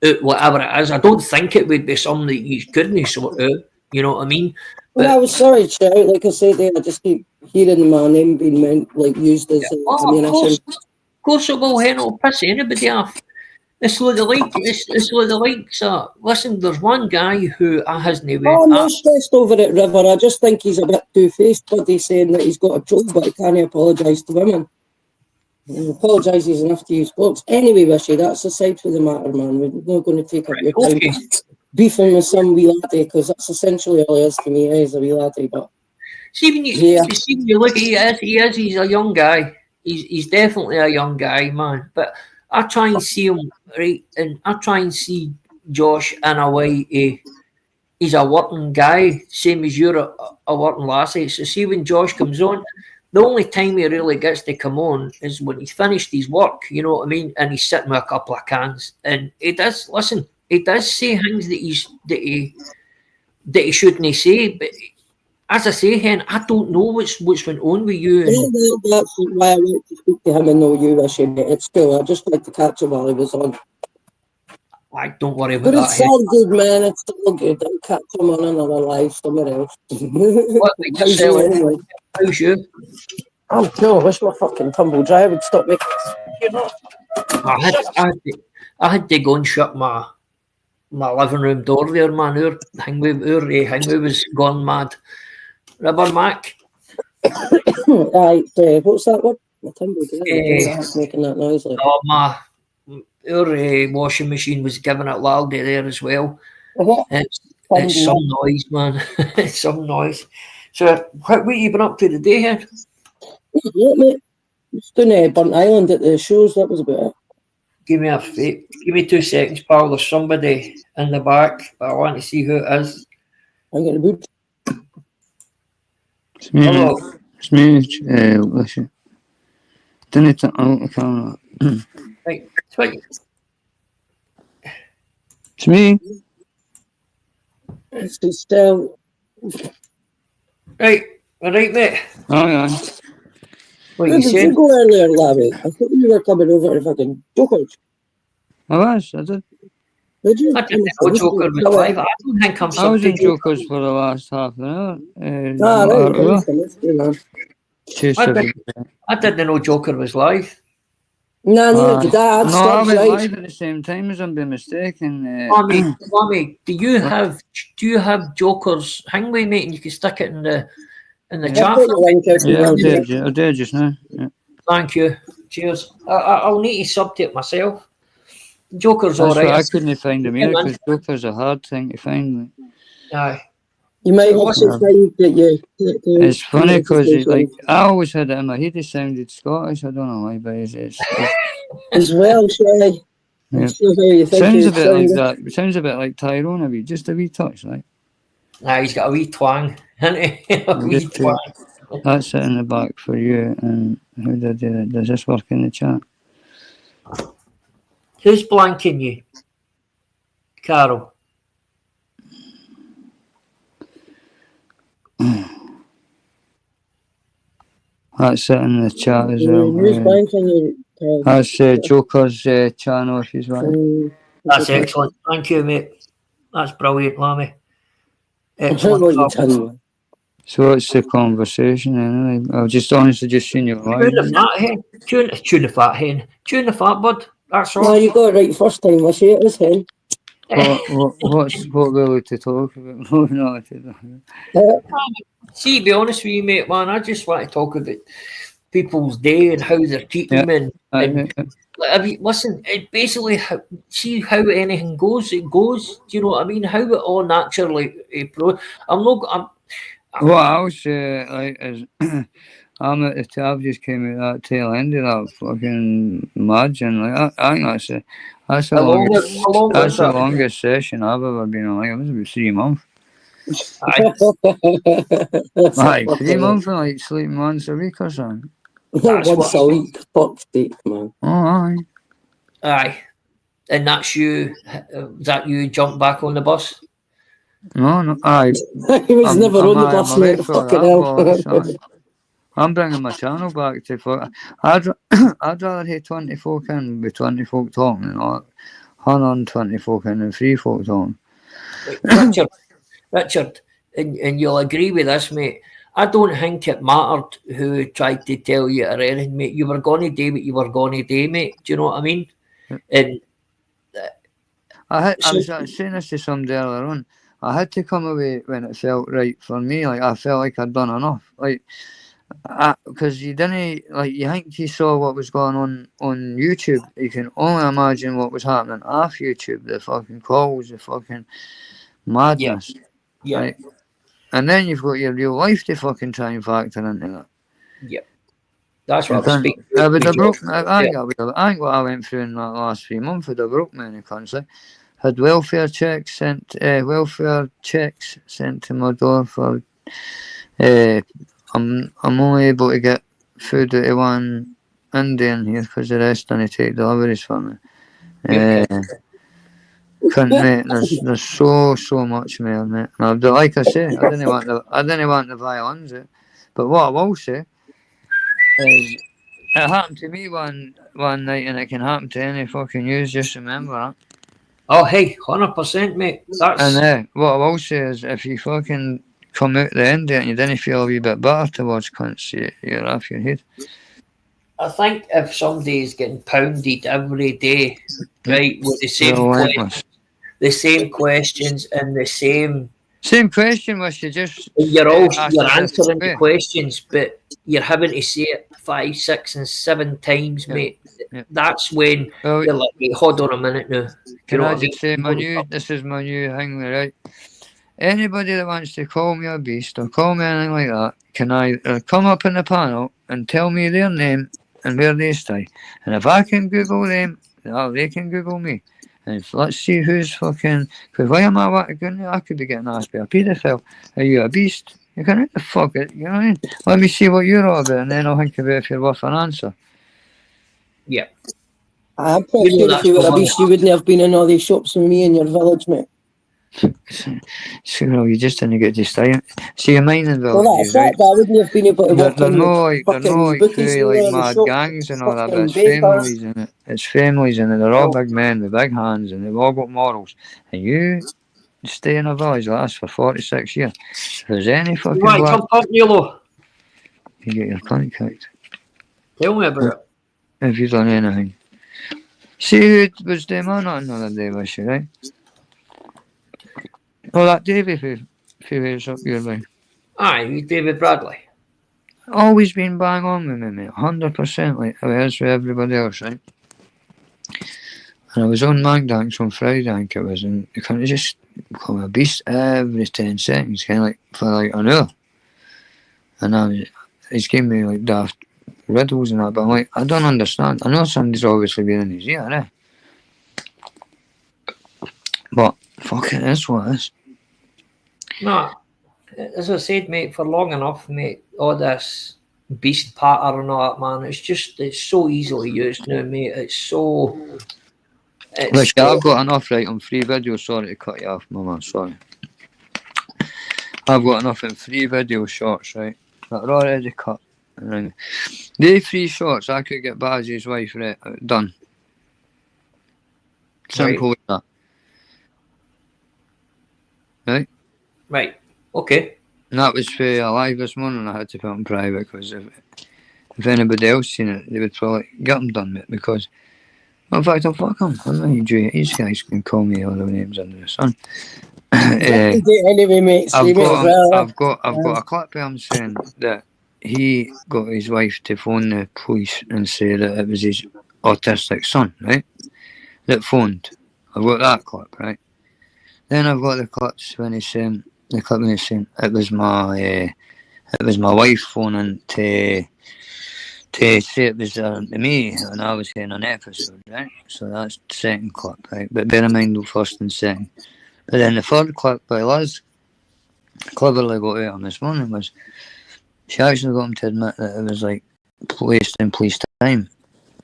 out whatever it is. I don't think it would be something that you couldn't sort out, you know what I mean? But, I was sorry, Chow. Like I said there, I just keep hearing my name being used as ammunition. Of course it will, it'll piss anybody off. It's like the likes. Listen, there's one guy who hasn't even. I'm not stressed over it, River. I just think he's a bit two-faced, buddy, saying that he's got a job, but he can't apologise to women. He apologises enough to use blokes. Anyway, Wishy, that's aside for the matter, man. We're not going to take up your time beefing with some wee laddie, because that's essentially all he is to me. He's a wee laddie, but see when you look, he's a young guy. He's definitely a young guy, man. But I try and see him, right, and I try and see Josh in a way. He's a working guy, same as you're a working lassie. So see, when Josh comes on, the only time he really gets to come on is when he's finished his work, you know what I mean, and he's sitting with a couple of cans. And he does say things that he shouldn't say, but as I say, Hen, I don't know what's went on with you. That's why I went to speak to him and know you, Wishy, mate. It's cool. I just like to catch him while he was on. Don't worry about that. But it's all good, man. It's all good. I'll catch him on another live somewhere else. How's you? I'm cool. I wish my fucking tumble dryer would stop making. I had to go and shut my living room door there, man. Our hangway was gone mad. Rubber Mac. Right, what's that word? My tumble dryer making that noise. Like. Our washing machine was giving it loudly there as well. It's some noise, man. It's some noise. So, what you been up to today, Hen? Yeah, mate. Just doing Burnt Island at the shows. That was about it. Give me 2 seconds, pal. There's somebody in the back, but I want to see who it is. I'm going to boot. Hello. It's me. Listen. Didn't it? I can't. Right. Right. It's me. It's still. Right. All right, mate. Aye. What Where you did saying? you go earlier, Larry? I thought you were coming over to fucking Jokers. I did. Did you? I didn't know Joker was live. I don't think I'm I was in substitute. Jokers for the last half an hour. Ah, right. Man. I didn't know Joker was live. No, neither did I. I'd No, I stepped went right. live at the same time as I'm being mistaken. Mommy, do you have Joker's hangway, mate, and you can stick it in the I've chat? got the link if you Yeah, want. I did just now. Yeah. Thank you. Cheers. I'll need to subtake myself. Joker's That's all right. why I couldn't find him here because Joker's a hard thing to find. Aye. You might have to find that you. It's funny because I always had it in my head he sounded Scottish. I don't know why, but it's As Welsh, right? Yeah. Sounds a bit like that. It sounds a bit like Tyrone a wee, just a wee touch, like. Nah, he's got a wee twang, hasn't he? A wee twang. That's it in the back for you. And how do I do that? Does this work in the chat? Who's blanking you? Carol. That's it in the chat as well. Who's blanking you? That's Joker's channel if he's right. That's excellent. Thank you, mate. That's brilliant, Lammy. Excellent. So what's the conversation anyway? I've just honestly just seen your live. Tune the fat hen. Tune the fat hen. Tune the fat bud. That's all. No, you got it right first time. I see it was hen. What really to talk about? No, See, to be honest with you, mate, man, I just want to talk about people's day and how they're treating them. Listen, it basically, see how anything goes, it goes. Do you know what I mean? How it all naturally. What else is I'm at the tab just came at that tail end of that fucking margin. Like I think that's the longest session I've ever been on. Like it was about 3 months. Aye, 3 months for like sleeping once a week or something. Once a week, fuck sake, man. Oh, aye. And that's you. That you jump back on the bus? No, aye. He was never on the bus, mate. Fucking hell. I'm bringing my channel back to fuck. I'd rather hear 20 folk in with 20 folk talking than on 20 folk in and 3 folk talking. Richard, and you'll agree with this, mate. I don't think it mattered who tried to tell you or anything, mate. You were going to do what you were going to do, mate. Do you know what I mean? And I was saying this to somebody earlier on. I had to come away when it felt right for me. Like I felt like I'd done enough. Like, because you didn't you think you saw what was going on YouTube. You can only imagine what was happening off YouTube. The fucking calls, the fucking madness. Yeah. Right? And then you've got your real life to fucking try and factor into that. Yeah. That's what I'm speaking about. I think what I went through in that last 3 months would have broke me in the country. Had welfare checks sent to my door for I'm only able to get food out of one Indian here because the rest didn't take deliveries for me. Couldn't, mate. There's so much more, mate. And like I say, I didn't want the violence, but what I will say is it happened to me one night, and it can happen to any fucking news. Just remember that. Oh, hey, 100%, mate. And what I will say is, if you fucking come out the end of it and you didn't feel a wee bit better towards cunts, you're off your head. I think if somebody's getting pounded every day, right, with the same questions and the same question was you just you're answering the questions, but you're having to say it 5, 6, and 7 times, mate. Yeah. That's when you're like, hey, hold on a minute now. Can I just say this is my new thing, right? Anybody that wants to call me a beast or call me anything like that can either come up in the panel and tell me their name and where they stay. And if I can Google them, they can Google me. And let's see who's fucking... Because why am I going? I could be getting asked by a paedophile. Are you a beast? You can fuck it, you know what I mean? Let me see what you're all about, and then I'll think about if you're worth an answer. Yeah. I'm pretty sure if you were a beast, you wouldn't have been in all these shops with me in your village, mate. So, you just didn't get to stay. See, your mining Well, villages, that's right? it, but I wouldn't have been able to walk They're in with not like fucking bookies fully in like there, the mad shops, gangs and all that, but fucking it's bakers. families in it. It's families in it. They're all big men with big hands, and they've all got morals. And you stay in a village like this for 46 years. If there's any fucking Right, black, come pump Nilo. you get your cunt kicked. Tell me about it. If you've done anything. See who was the man on another day with you, right? Oh, that Davy who is up your way. Aye, David Bradley. Always been bang on with me, mate. 100%, like how it is with everybody else, right? And I was on Magdanks on Friday, I think it was, and you kind of just become a beast every 10 seconds, kind of like for like an hour. And he's giving me like daft riddles and that, but I'm like, I don't understand. I know somebody's obviously been in his ear, eh? But fuck it, is what it is. No, as I said, mate, for long enough, mate, all this beast patter and all that, man, it's so easily used now, mate. It's so. Which I've got enough right on free video. Sorry to cut you off, my man. Sorry. I've got enough in free video shots, right? That are already cut. And the 3 shots, I could get Bazzy's wife done. Simple as that. Right? Right. Okay. And that was for live this morning. I had to put it in private because if anybody else seen it, they would probably get them done, mate. Because, in fact, I'll fuck them. I'm not enjoying it. These guys can call me all the names under the sun. Anyway, mate, I've well, got a clip of him saying that he got his wife to phone the police and say that it was his autistic son, right? That phoned. I've got that clip, right? Then I've got the clips when he's saying it was my wife phoning to say it was me and I was in an episode, right? So that's the second clip, right? But bear in mind the first and second. But then the third clip by Liz cleverly got out on this morning was she actually got him to admit that it was like placed in police time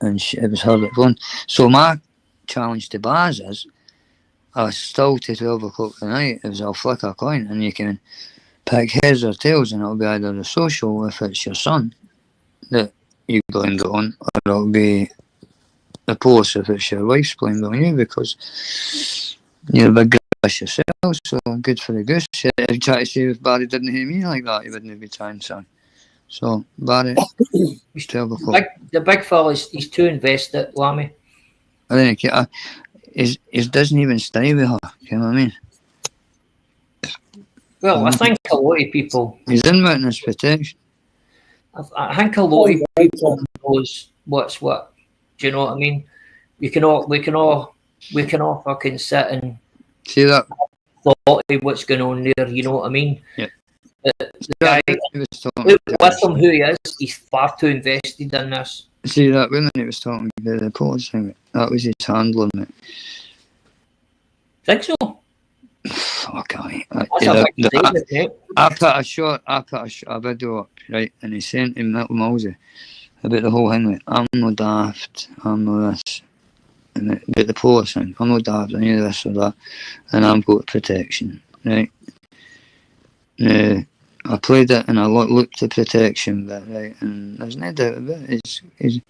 and it was her that phoned. So my challenge to Baz is still to 12 o'clock tonight, it was I'll flick a coin and you can pick heads or tails and it'll be either the social if it's your son that you blamed it on, or it'll be the police if it's your wife's blamed on you because you're a big grass yourself, so good for the goose. I'd try to say if Barry didn't hate me like that, he wouldn't be trying, son. So, Barry, he's 12 o'clock. The big fella, he's too invested, Lammy. I think he doesn't even stay with her, you know what I mean? Well, I think a lot of people... He's in witness protection. I think a lot of people knows what's what. Do you know what I mean? We can all fucking sit and see that thought of what's going on there. You know what I mean? Yeah. The guy with him who he is, he's far too invested in this. See that woman he was talking about the police thing. That was his handling, mate. Think so? Fuck, I put a video up, right, and he sent him Little Mosey about the whole thing, like, I'm no daft, I'm no this, and about the police thing, I'm no daft, any of this or that, and I'm got protection, right? I played it and I looked at protection bit, right, and there's no doubt about it.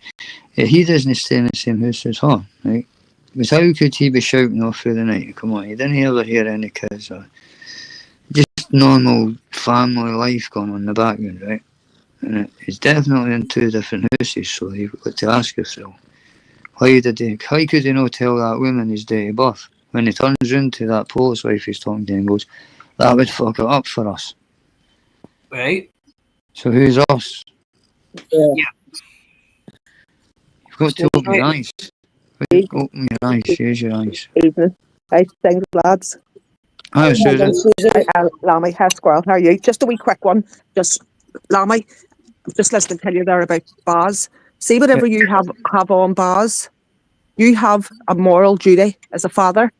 He doesn't stay in the same house as her, right? Because how could he be shouting off through the night? Come on, he didn't ever hear any kids or just normal family life going on in the background, right? And it's definitely in 2 different houses, so you've got to ask yourself, how could he not tell that woman his date of birth? When he turns round to that police wife he's talking to and goes, that would fuck it up for us. Right. So who's us? Yeah. You've got to open your eyes. Open your eyes, use your eyes. Evening. Hey, thanks, lads. Hi, Susan. Lammy, hi, Squirrel. How are you? Just a wee quick one. Lammy, I'm just listening to you there about Baz. See, whatever you have on Baz, you have a moral duty as a father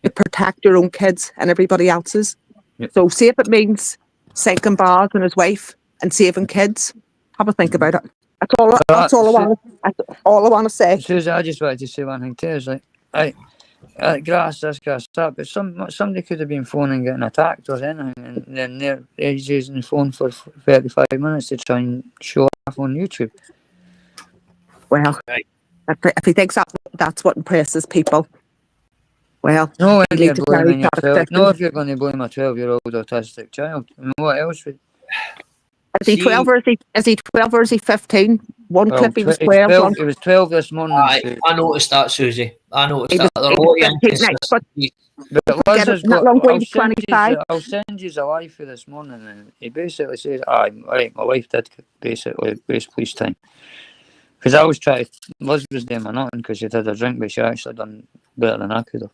to protect your own kids and everybody else's. Yep. So see if it means sinking bars and his wife and saving kids. Have a think about it. That's all I want to say. Susie, I just wanted to say one thing too. It's like, grass, that, but somebody could have been phoning getting attacked or anything, and then they're using the phone for 35 minutes to try and show off on YouTube. Well, if he thinks that's what impresses people, well, no, you need to carry that. No, if you're going to blame a 12-year-old autistic child, I mean, what else would? Is he 12 or is he 12 or is he 15? One clip he was 12. He was 12 this morning. I noticed that, Susie. I noticed that. There are a lot of inconsistencies. But Liz not long ago, 25. I'll send you a live for this morning, and he basically says, "Aye, right, my wife did basically waste police time." Because I was trying, Liz was doing my nothing because she had a drink, but she actually done better than I could have.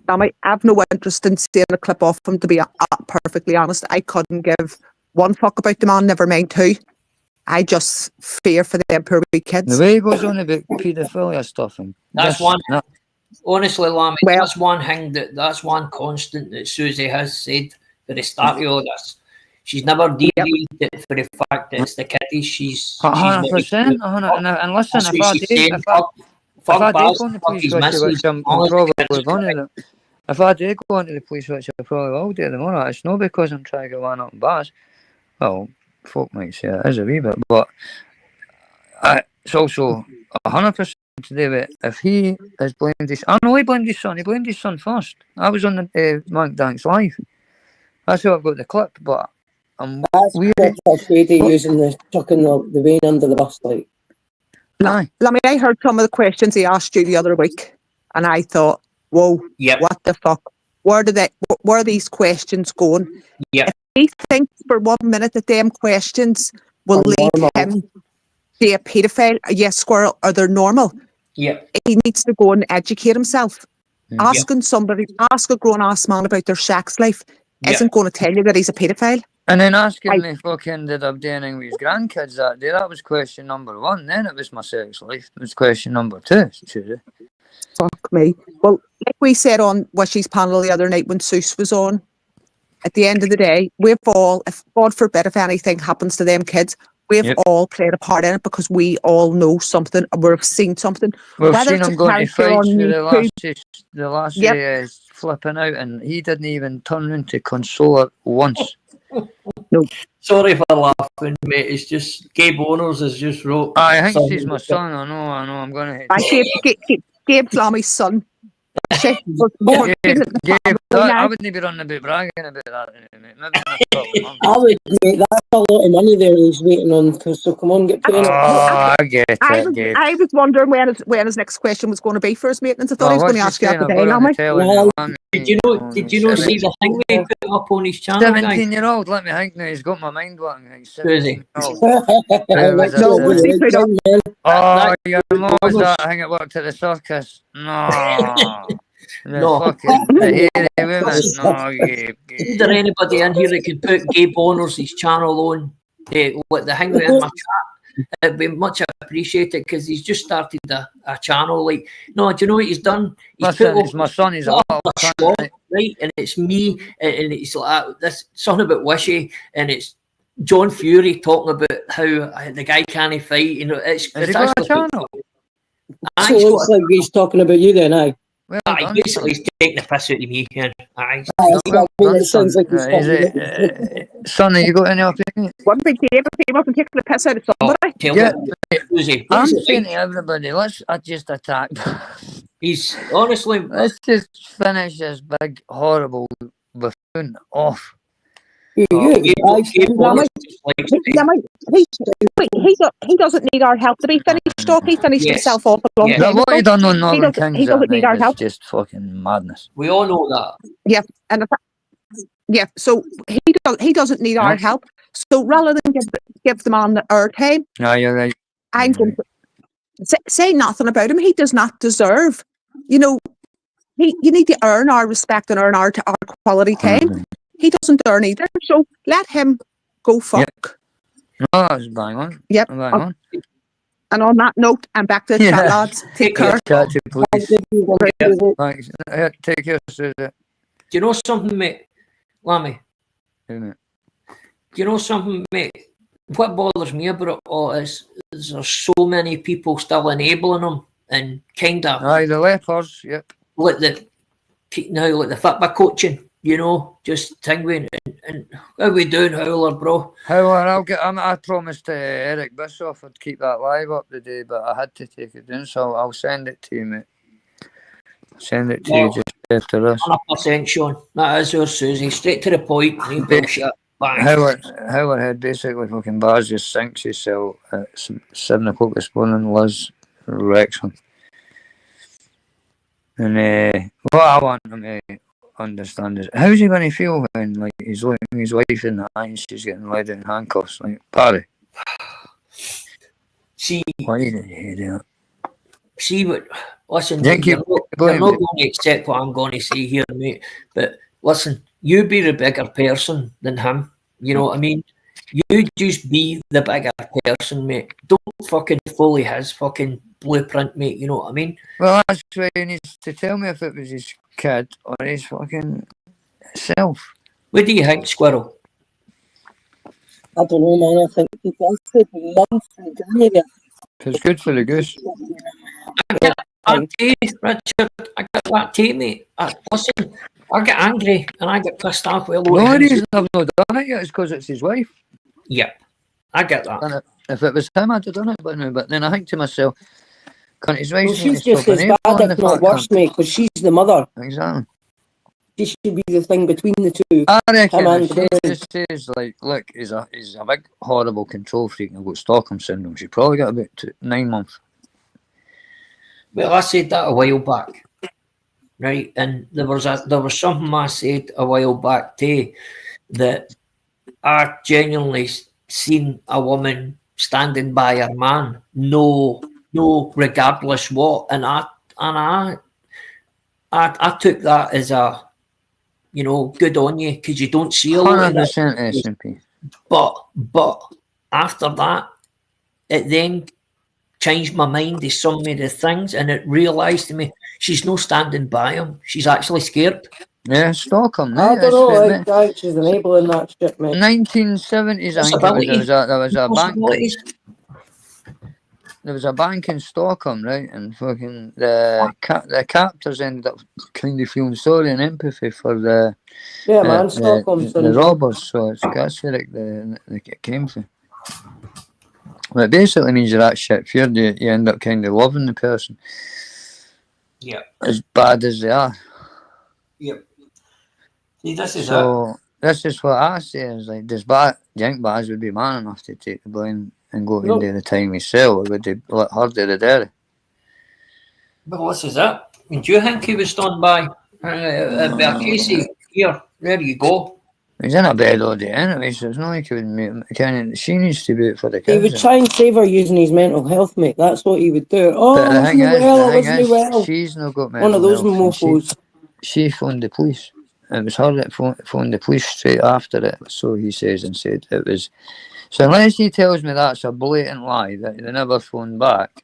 I have no interest in seeing a clip off him, to be perfectly honest. I couldn't give one fuck about the man, never mind two. I just fear for them poor wee kids. The way he goes on about paedophilia stuff, and that's one. Honestly, Lammy, well, that's one thing that's one constant that Susie has said for the start of all this. She's never deviated for the fact that it's the kiddies. She's 100%. And listen, if I did go on the police, which I'm probably going to, if I did go into the police, which I probably will do tomorrow, it's not because I'm trying to get one up in bars. Well, folk might say it is a wee bit, but it's also 100% to do with if he has blamed his. I know he blamed his son. He blamed his son first. I was on the Mark Dank's live. That's how I've got the clip, but that's using the chucking the vein under the bus, like. Lammy, I heard some of the questions he asked you the other week, and I thought, whoa, what the fuck? Where are these questions going? If he thinks for 1 minute that them questions will lead him to a paedophile, yes, squirrel, or they're normal. He needs to go and educate himself. Asking ask a grown-ass man about their sex life isn't going to tell you that he's a paedophile. And then asking me fucking did I do anything with his grandkids that day, that was question number 1. Then it was my sex life. It was question number 2. Fuck me. Well, like we said on Wishy's panel the other night when Seuss was on, at the end of the day, we've all, if God forbid if anything happens to them kids, we've all played a part in it because we all know something and we've seen something. We've seen him going to fights with the last flipping out, and he didn't even turn around to console her once. No. Sorry for laughing, mate. It's just Gabe Owners has just wrote. I think he's my son. I know. I'm going to hate Gabe's Lammy's son. I wouldn't be running about bragging about that. I would, mate. That's a lot of money there he's waiting on. So come on, get paid. I get it. I was wondering when his next question was going to be for his maintenance. I thought he was going to ask you that today, Lammy. Did you know? See the thing we put up on his channel, 17-year-old. Let me think now. He's got my mind working. Susie. Your mom was that. I think it worked at the circus. No. Fucking the hairy women. Is there anybody in here that could put Gabe Owners' his channel on? What the thing in my chat? It'd be much appreciated because he's just started a channel. Like, no, do you know what he's done? It's my son. He's a right, and it's me, and it's like this something about Wishy, and it's John Fury talking about how the guy can't fight. You know, it's got a channel. So it's like he's talking about you then, aye? Well, basically he's taking the piss out of me here. It sounds like he's Sonny, you got any opinion? One thing he wasn't taking the piss out of somebody. I'm saying to everybody, let's just attack. He's honestly, let's just finish this big horrible buffoon off. He doesn't need our help to be finished off. He finished himself off a long time. What he done on Northern Kings he doesn't need our help. Just fucking madness. We all know that. So he doesn't need our help. So rather than give the man the airtime, no, you're right. I'm going to say nothing about him. He does not deserve. You know, you need to earn our respect and earn our quality time. He doesn't earn either, so let him go fuck. No, that's bang on. Yep. Bang on. And on that note, I'm back to the chat, lads. Take care. Take care, Susie. Do you know something, mate? Lammy? you know something, mate? What bothers me about it all is there's so many people still enabling them and kind of Aye, the lepers, yep. like the football coaching, you know, just tingling and how we doing, Howler, bro? Howler, I promised Eric Bischoff I'd keep that live up today, but I had to take it down, so I'll send it to you, mate. Send it to you just after this. 100%, Sean. That is our Susie. Straight to the point. No bullshit. Bang. Howler had basically fucking bars just sinks himself at 7 o'clock this morning, Liz Wrexham. And what I want him to understand is, how's he going to feel when like he's looking his wife in the eye and she's getting led in handcuffs? Like, Barry, see, why did you do that? See what? Listen, Thank you're you. not going to accept what I'm going to say here, mate. But listen, you be the bigger person than him. You know what I mean? You just be the bigger person, mate. Don't fucking follow his fucking blueprint, mate. You know what I mean? Well, that's why he needs to tell me if it was his kid or his fucking self. What do you think, Squirrel? I don't know, man. I think people said months in January. It's good for the goose. I get that tea, Richard. I get that tea, mate. Listen, I get angry and I get pissed off with a The lot only of reason I've not done it yet is because it's his wife. Yep, I get that. If it was him, I'd have done it by now. But then I think to myself, can't his wife? Well, she's just as bad, if not worse, mate, because she's the mother. Exactly. She should be the thing between the two. I reckon Him and if she just says, like, look, he's a big, horrible control freak and I've got Stockholm syndrome, she probably got about 9 months. Well, I said that a while back, right? And there was something I said a while back too, that I genuinely seen a woman standing by her man, no, regardless what, and I took that as a, you know, good on you, because you don't see a lot of that. 100% S&P. But after that, it then changed my mind to some of the things, and it realised to me she's not standing by him. She's actually scared. Yeah, Stockholm. I don't know, like, she's enabling that shit, mate. 1970s, I think there was a bank. There was a bank in Stockholm, right? And fucking the captors ended up kind of feeling sorry and empathy for the robbers. So that's where it came from. Well, it basically means you're that shit feared. You end up kind of loving the person. Yeah. As bad as they are. Yep. See, this is this is what I say is like, do you think Baz would be man enough to take the blame and go into the time himself, or would they let her do the dirty? Well, this is it. And do you think he was done by Casey? Here, there you go. He's in a bed all day anyway, so it's not like he would make she needs to do it for the kids. He would try and save her using his mental health, mate. That's what he would do. Oh, but the thing is, well. She's not got mental one of those mofos. She phoned the police. It was her that phoned the police straight after it, so he says, and said it was. So unless he tells me that's a blatant lie, that they never phoned back,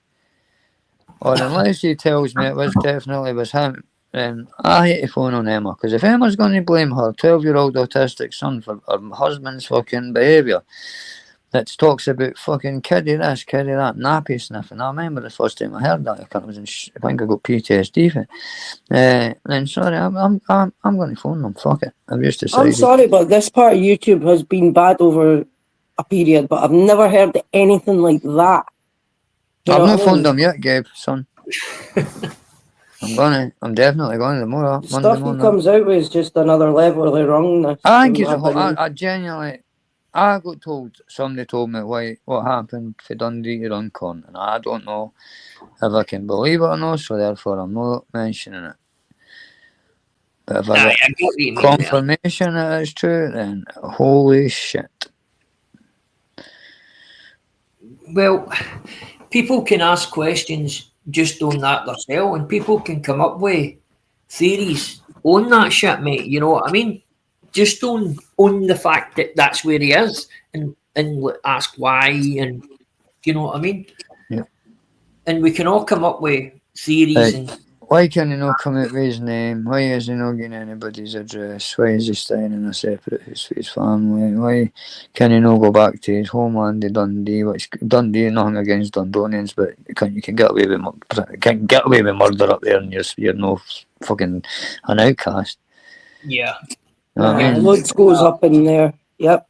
or unless he tells me it was definitely was him, then I hate to phone on Emma, because if Emma's going to blame her 12-year-old autistic son for her husband's fucking behaviour, that talks about fucking kiddie this, kiddie that, nappy sniffing. I remember the first time I heard that, I think I got PTSD for it. Then sorry, I'm going to phone them. Fuck it. I've just decided. I'm sorry, but this part of YouTube has been bad over a period, but I've never heard anything like that. I've not phoned them yet, Gabe, son. I'm definitely going tomorrow. Stuff he comes out with is just another level of wrongness. I think he's I genuinely. Somebody told me what happened for Dundee to Runcorn, and I don't know if I can believe it or not, so therefore I'm not mentioning it. But if I get confirmation that it's true, then holy shit. Well, people can ask questions just on that themselves, and people can come up with theories on that shit, mate. You know what I mean? Just on the fact that that's where he is, and ask why, and you know what I mean? Yeah. And we can all come up with theories. Why can he not come out with his name? Why is he not getting anybody's address? Why is he staying in a separate house for his family? Why can he not go back to his homeland in Dundee? Which Dundee, nothing against Dundonians, but you can get away with murder up there, and you're no fucking an outcast. Yeah. You know what I mean? Loads goes up in there. Yep.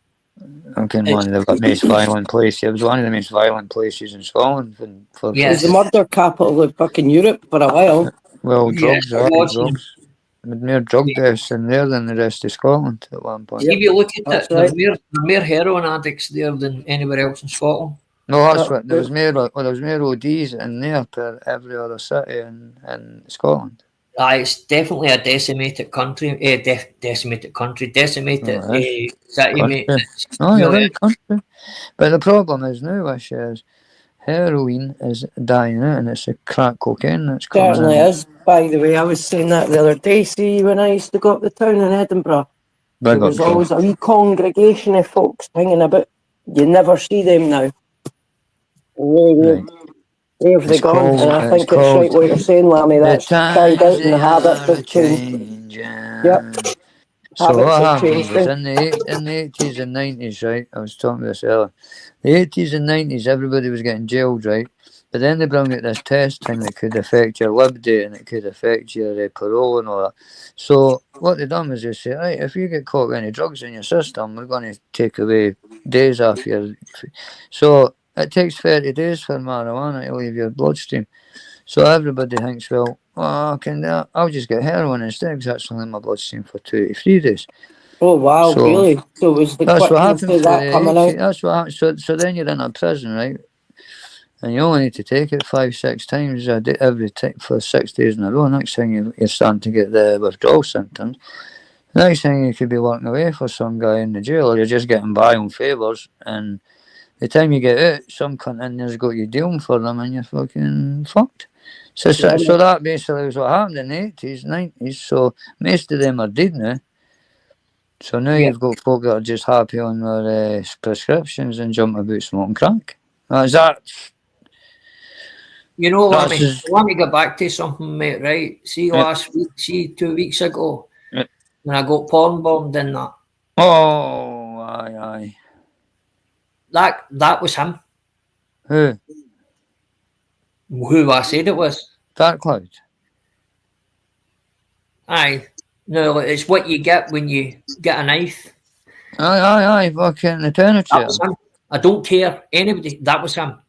Okay, one of the most violent places. It was one of the most violent places in Scotland. It was the murder capital of fucking Europe for a while. Well, Yes, drugs. More drug deaths in there than the rest of Scotland at one point. If you look at That's it, there's more heroin addicts there than anywhere else in Scotland. No, that's what there was more ODs in there per every other city in Scotland. It's definitely a decimated country. Decimated city, mate. No, you're right, country. But the problem is now, which is heroin is dying out, and it's a crack cocaine that's coming in. Certainly is. By the way, I was saying that the other day. See, when I used to go up the town in Edinburgh, there was always a wee congregation of folks hanging about. You never see them now. Where have they gone? And I think it's right what you're saying, Lammy. That's carried out in the habits have changed. Yep. So what happened was in the 80s and 90s, right? I was talking about this earlier. The 80s and 90s, everybody was getting jailed, right? But then they brought out this test thing that could affect your liberty and it could affect your parole and all that. So what they done was they said, right, if you get caught with any drugs in your system, we're going to take away days off your... So it takes 30 days for marijuana to leave your bloodstream. So everybody thinks, well, I'll just get heroin instead because that's only in my bloodstream for 2 to 3 days. Oh, wow, really? So it was the that's what happened to that coming out? That's what happened. So then you're in a prison, right? And you only need to take it 5-6 times a day, for 6 days in a row. Next thing you're starting to get the withdrawal symptoms. Next thing you could be working away for some guy in the jail, or you're just getting by on favours, and the time you get out, some cunt in there's got you dealing for them, and you're fucking fucked. So that basically was what happened in the 80s, 90s. So most of them are dead now. So now you've got folk that are just happy on their prescriptions and jump about smoking crack. Is that... You know, let me get back to something, mate, right? See, last week, 2 weeks ago, when I got porn bombed in that. Oh, aye. That was him. Who? Who I said it was. Dark Cloud. Aye. No, it's what you get when you get a knife. Aye. Fucking eternity. That was him. I don't care. Anybody. That was him.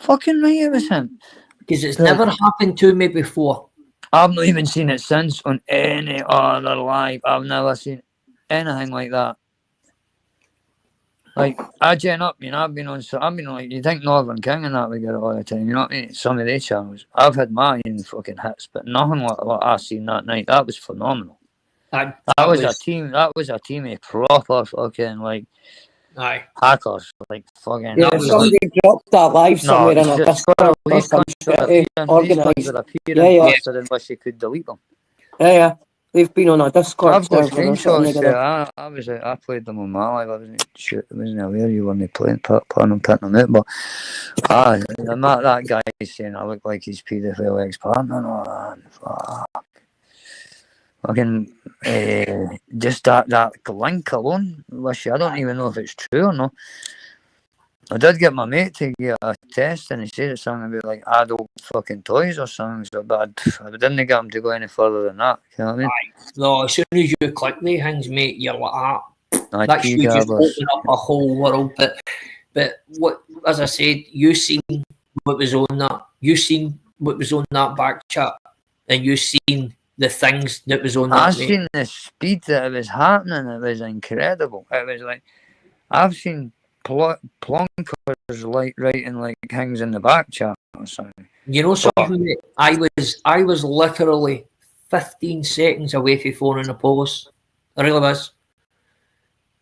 Fucking right, it was him. Because it's never happened to me before. I've not even seen it since on any other live. I've never seen anything like that. Like, I gen up, you know, I've been on like, you think Northern King and that we get it all the time, you know what I mean? Some of their channels. I've had mine fucking hits, but nothing like what I seen that night. That was phenomenal. That was a team of proper fucking, like, hackers. Like, fucking... Yeah, somebody dropped that live somewhere in a Discord or some shit, organised. Unless you could delete them. Yeah. They've been on a Discord I've got server. screenshots. I played them on my live. I wasn't aware you weren't playing them, putting them out. But that guy saying I look like his paedophile ex-partner. Oh, fuck. Fucking just that link alone. I don't even know if it's true or not. I did get my mate to get a test, and he said it's something about like adult fucking toys or something. So, but I didn't get him to go any further than that. You know what I mean? No, as soon as you click the things, mate, you're like that's you just open up a whole world. But what, as I said, you seen what was on that. You seen what was on that back chat, and you seen the things that was on that. I seen the speed that it was happening. It was incredible. It was like I've seen plonkers like writing like things in the back chat or something. You know something? I was literally 15 seconds away from phoning the police. I really was.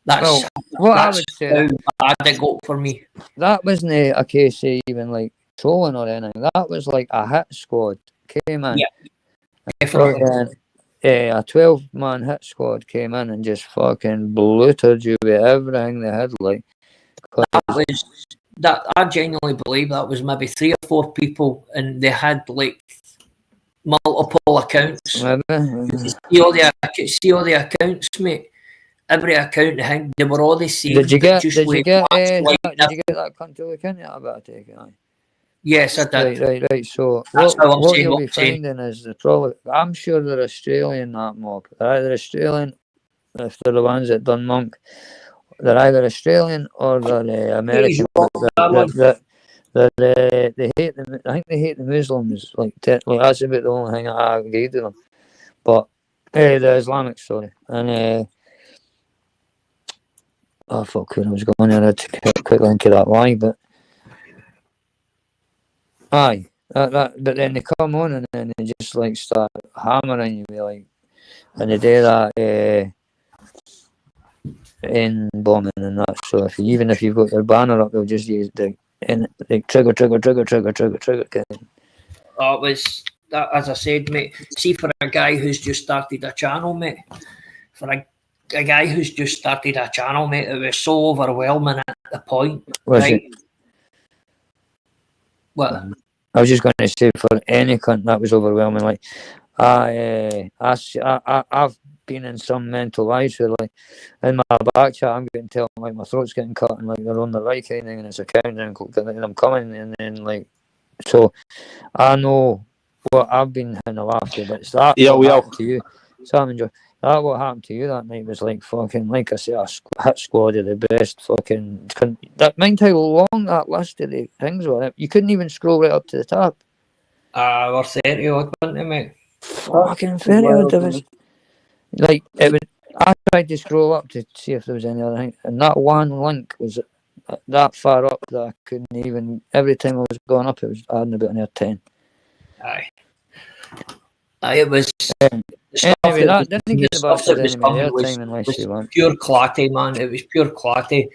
That's I would say how bad it got for me. That wasn't a case of even like trolling or anything. That was like a hit squad came in. Yeah, definitely. A 12-man hit squad came in and just fucking bluttered you with everything they had, like. I genuinely believe that was maybe 3 or 4 people, and they had like multiple accounts. See all the accounts, mate. Every account, I think they were all the same. Did you get that cunt to look into it? I better take it. Aye. Yes, I did. Right. So That's how I'm what saying you'll what be I'm saying. finding is I'm sure they're Australian, that mob. They're either Australian, if they're the ones that done Monk. They're either Australian or they're American. They hate them. I think they hate the Muslims. Like that's about the only thing I agree to them. But the Islamic, sorry, and oh fuck, where I was going there. I had to quick link of that lie, but aye, but then they come on and then they just like start hammering you, like, and they do that in bombing and that. So even if you've got your banner up, they'll just use the trigger. Oh, it was that, as I said, mate. See, for a guy who's just started a channel, mate. For a guy who's just started a channel, mate, it was so overwhelming at the point. Right? What? I was just going to say, for any cunt, that was overwhelming. Like, I've been in some mental lives where, like, in my back chat, I'm getting told like my throat's getting cut and like they're on the right kind of thing, and it's a countdown and I'm coming, and then like, so I know what I've been in the laughter, but it's that what happened to you. Sam and Joe, that what happened to you that night was like fucking, like I say, a hit squad of the best fucking. That mind how long that list of the things were. You couldn't even scroll right up to the top. We're 30 odd, wasn't it, mate? Fucking 30 odd of us. Like, I tried to scroll up to see if there was any other thing, and that one link was that far up that I couldn't even. Every time I was going up, it was adding about another 10. Aye, it was. Anyway, that didn't get the bastard any more time unless you want. Pure clarity, man. It was pure clarity.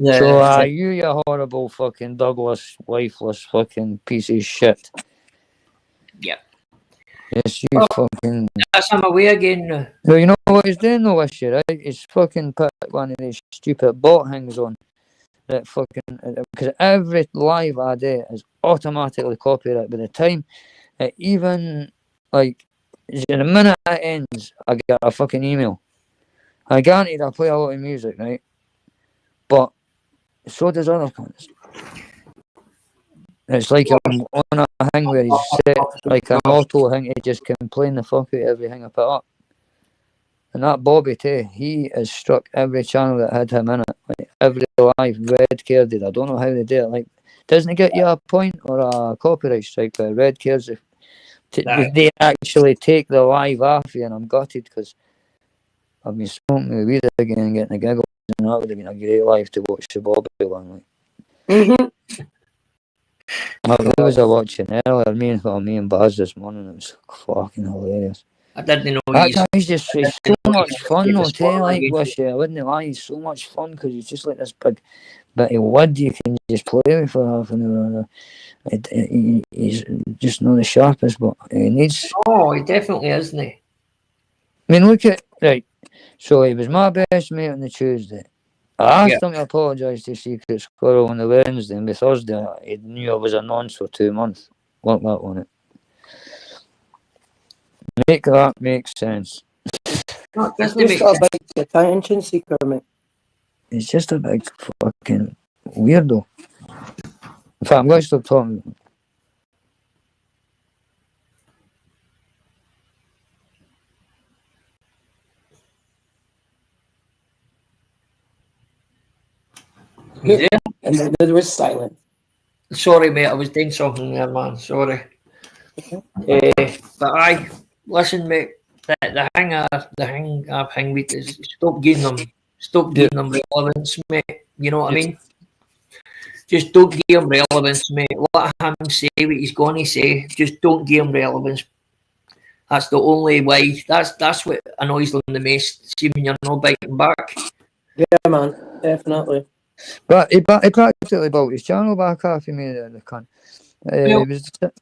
So, you horrible fucking Douglas, lifeless fucking piece of shit. Yeah. Yes, you fucking. That's him away again. No, you know what he's doing though this year, right? He's fucking put one of these stupid bot things on that fucking, because every live I do is automatically copyrighted. By the time it even, like, in a minute it ends, I get a fucking email. I guarantee I play a lot of music, right? But so does other cunts. It's like I'm on a thing where he's set like an auto thing to just complain the fuck out of everything I put up. And that Bobby too, he has struck every channel that had him in it. Like every live red carded. I don't know how they do it. Like, doesn't it get you a point or a copyright strike? But red cards, if they actually take the live off you, and I'm gutted because I've been smoking the weed again and getting the giggles, and that would have been a great live to watch the Bobby one. Like. I was watching earlier, me and Baz this morning. It was fucking hilarious. I didn't know. That guy's just so much fun, I'll tell you, like, with you. I wouldn't lie, he's so much fun because he's just like this big bit of wood you can just play with for half an hour. He's just not the sharpest, but he needs. Oh, he definitely is, isn't he? I mean, look at, right, so he was my best mate on the Tuesday. I asked him to apologise to Secret Squirrel on the Wednesday, and by Thursday he knew I was a nonce for 2 months. Look that on it. Make that make sense. It's just a big attention seeker, mate. He's just a big fucking weirdo. In fact, I'm going to stop talking. Yeah. And then there was silence. Sorry, mate, I was doing something there, man. Sorry. But aye, listen, mate. The thing I've hung with is stop giving them relevance, mate. You know what I mean? Just don't give him relevance, mate. Let him say what he's going to say. Just don't give him relevance. That's the only way. That's what annoys them the most. See when you're not biting back. Yeah, man, definitely. But he practically bought his channel back after me, the cunt. He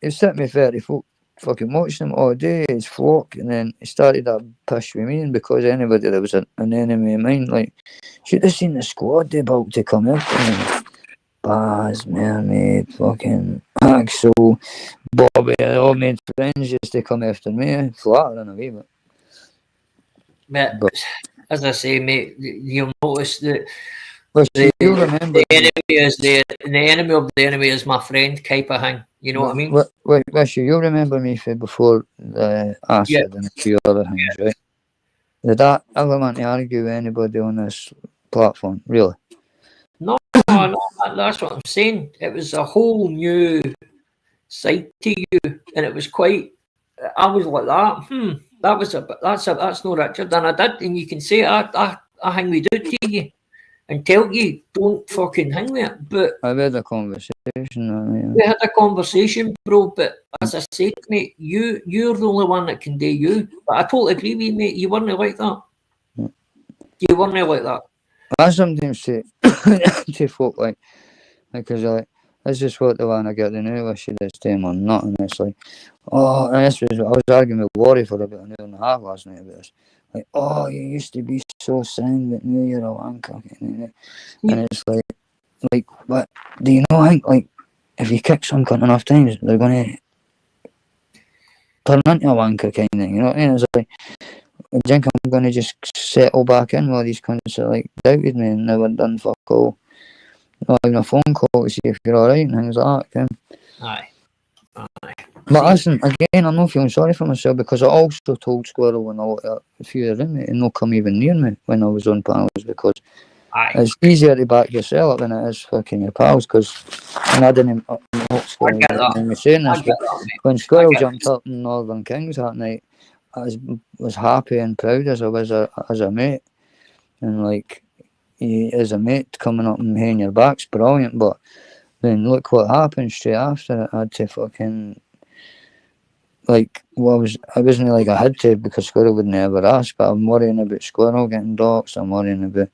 was sitting with 30 folk fucking watching him all day, his flock, and then he started that push with me, and because anybody that was an enemy of mine, like, should have seen the squad they about to come out. Baz, Mermaid, fucking So Bobby, all made friends used to come after me, flattering a wee bit. But as I say, mate, you'll notice that you remember the enemy is the enemy of the enemy is my friend type of thing. You know what I mean? Wait, you remember me from before the acid and a few other things, right? Did that ever want to argue with anybody on this platform, really? No, that's what I'm saying. It was a whole new side to you, and it was quite. I was like that. That's no Richard, and I did, and you can say I hang with it to you, and tell you don't fucking hang with it. But I've had a conversation. We had a conversation, bro. But as I said, mate, you're the only one that can do you. But I totally agree with you, mate. You weren't like that. You weren't like that. I sometimes say to folk because this is what they want to get the new issue this time or not, and it's like, oh, and this was I was arguing with Worry for about an hour and a half last night about this. Like, oh, you used to be so sound, but now you're a wanker, and it's like, what do you know? I think like if you kick some cunt enough times, they're gonna turn into a wanker kind of thing. You know what I mean? It's like, I think I'm gonna just settle back in while these cunts are like doubted me and never done fuck all. Not even a phone call to see if you're alright and things like that. Aye. But listen, again, I'm not feeling sorry for myself because I also told Squirrel when a few of them and not come even near me when I was on panels because it's easier to back yourself up than it is fucking your pals. Because I didn't know Squirrel me saying this, but when Squirrel jumped up in Northern Kings that night, I was happy and proud as I was as a mate, and like. As a mate coming up and hitting your back's brilliant, but then look what happened straight after it. I had to fucking I wasn't like I had to because Squirrel would never ask, but I'm worrying about Squirrel getting doxed. I'm worrying about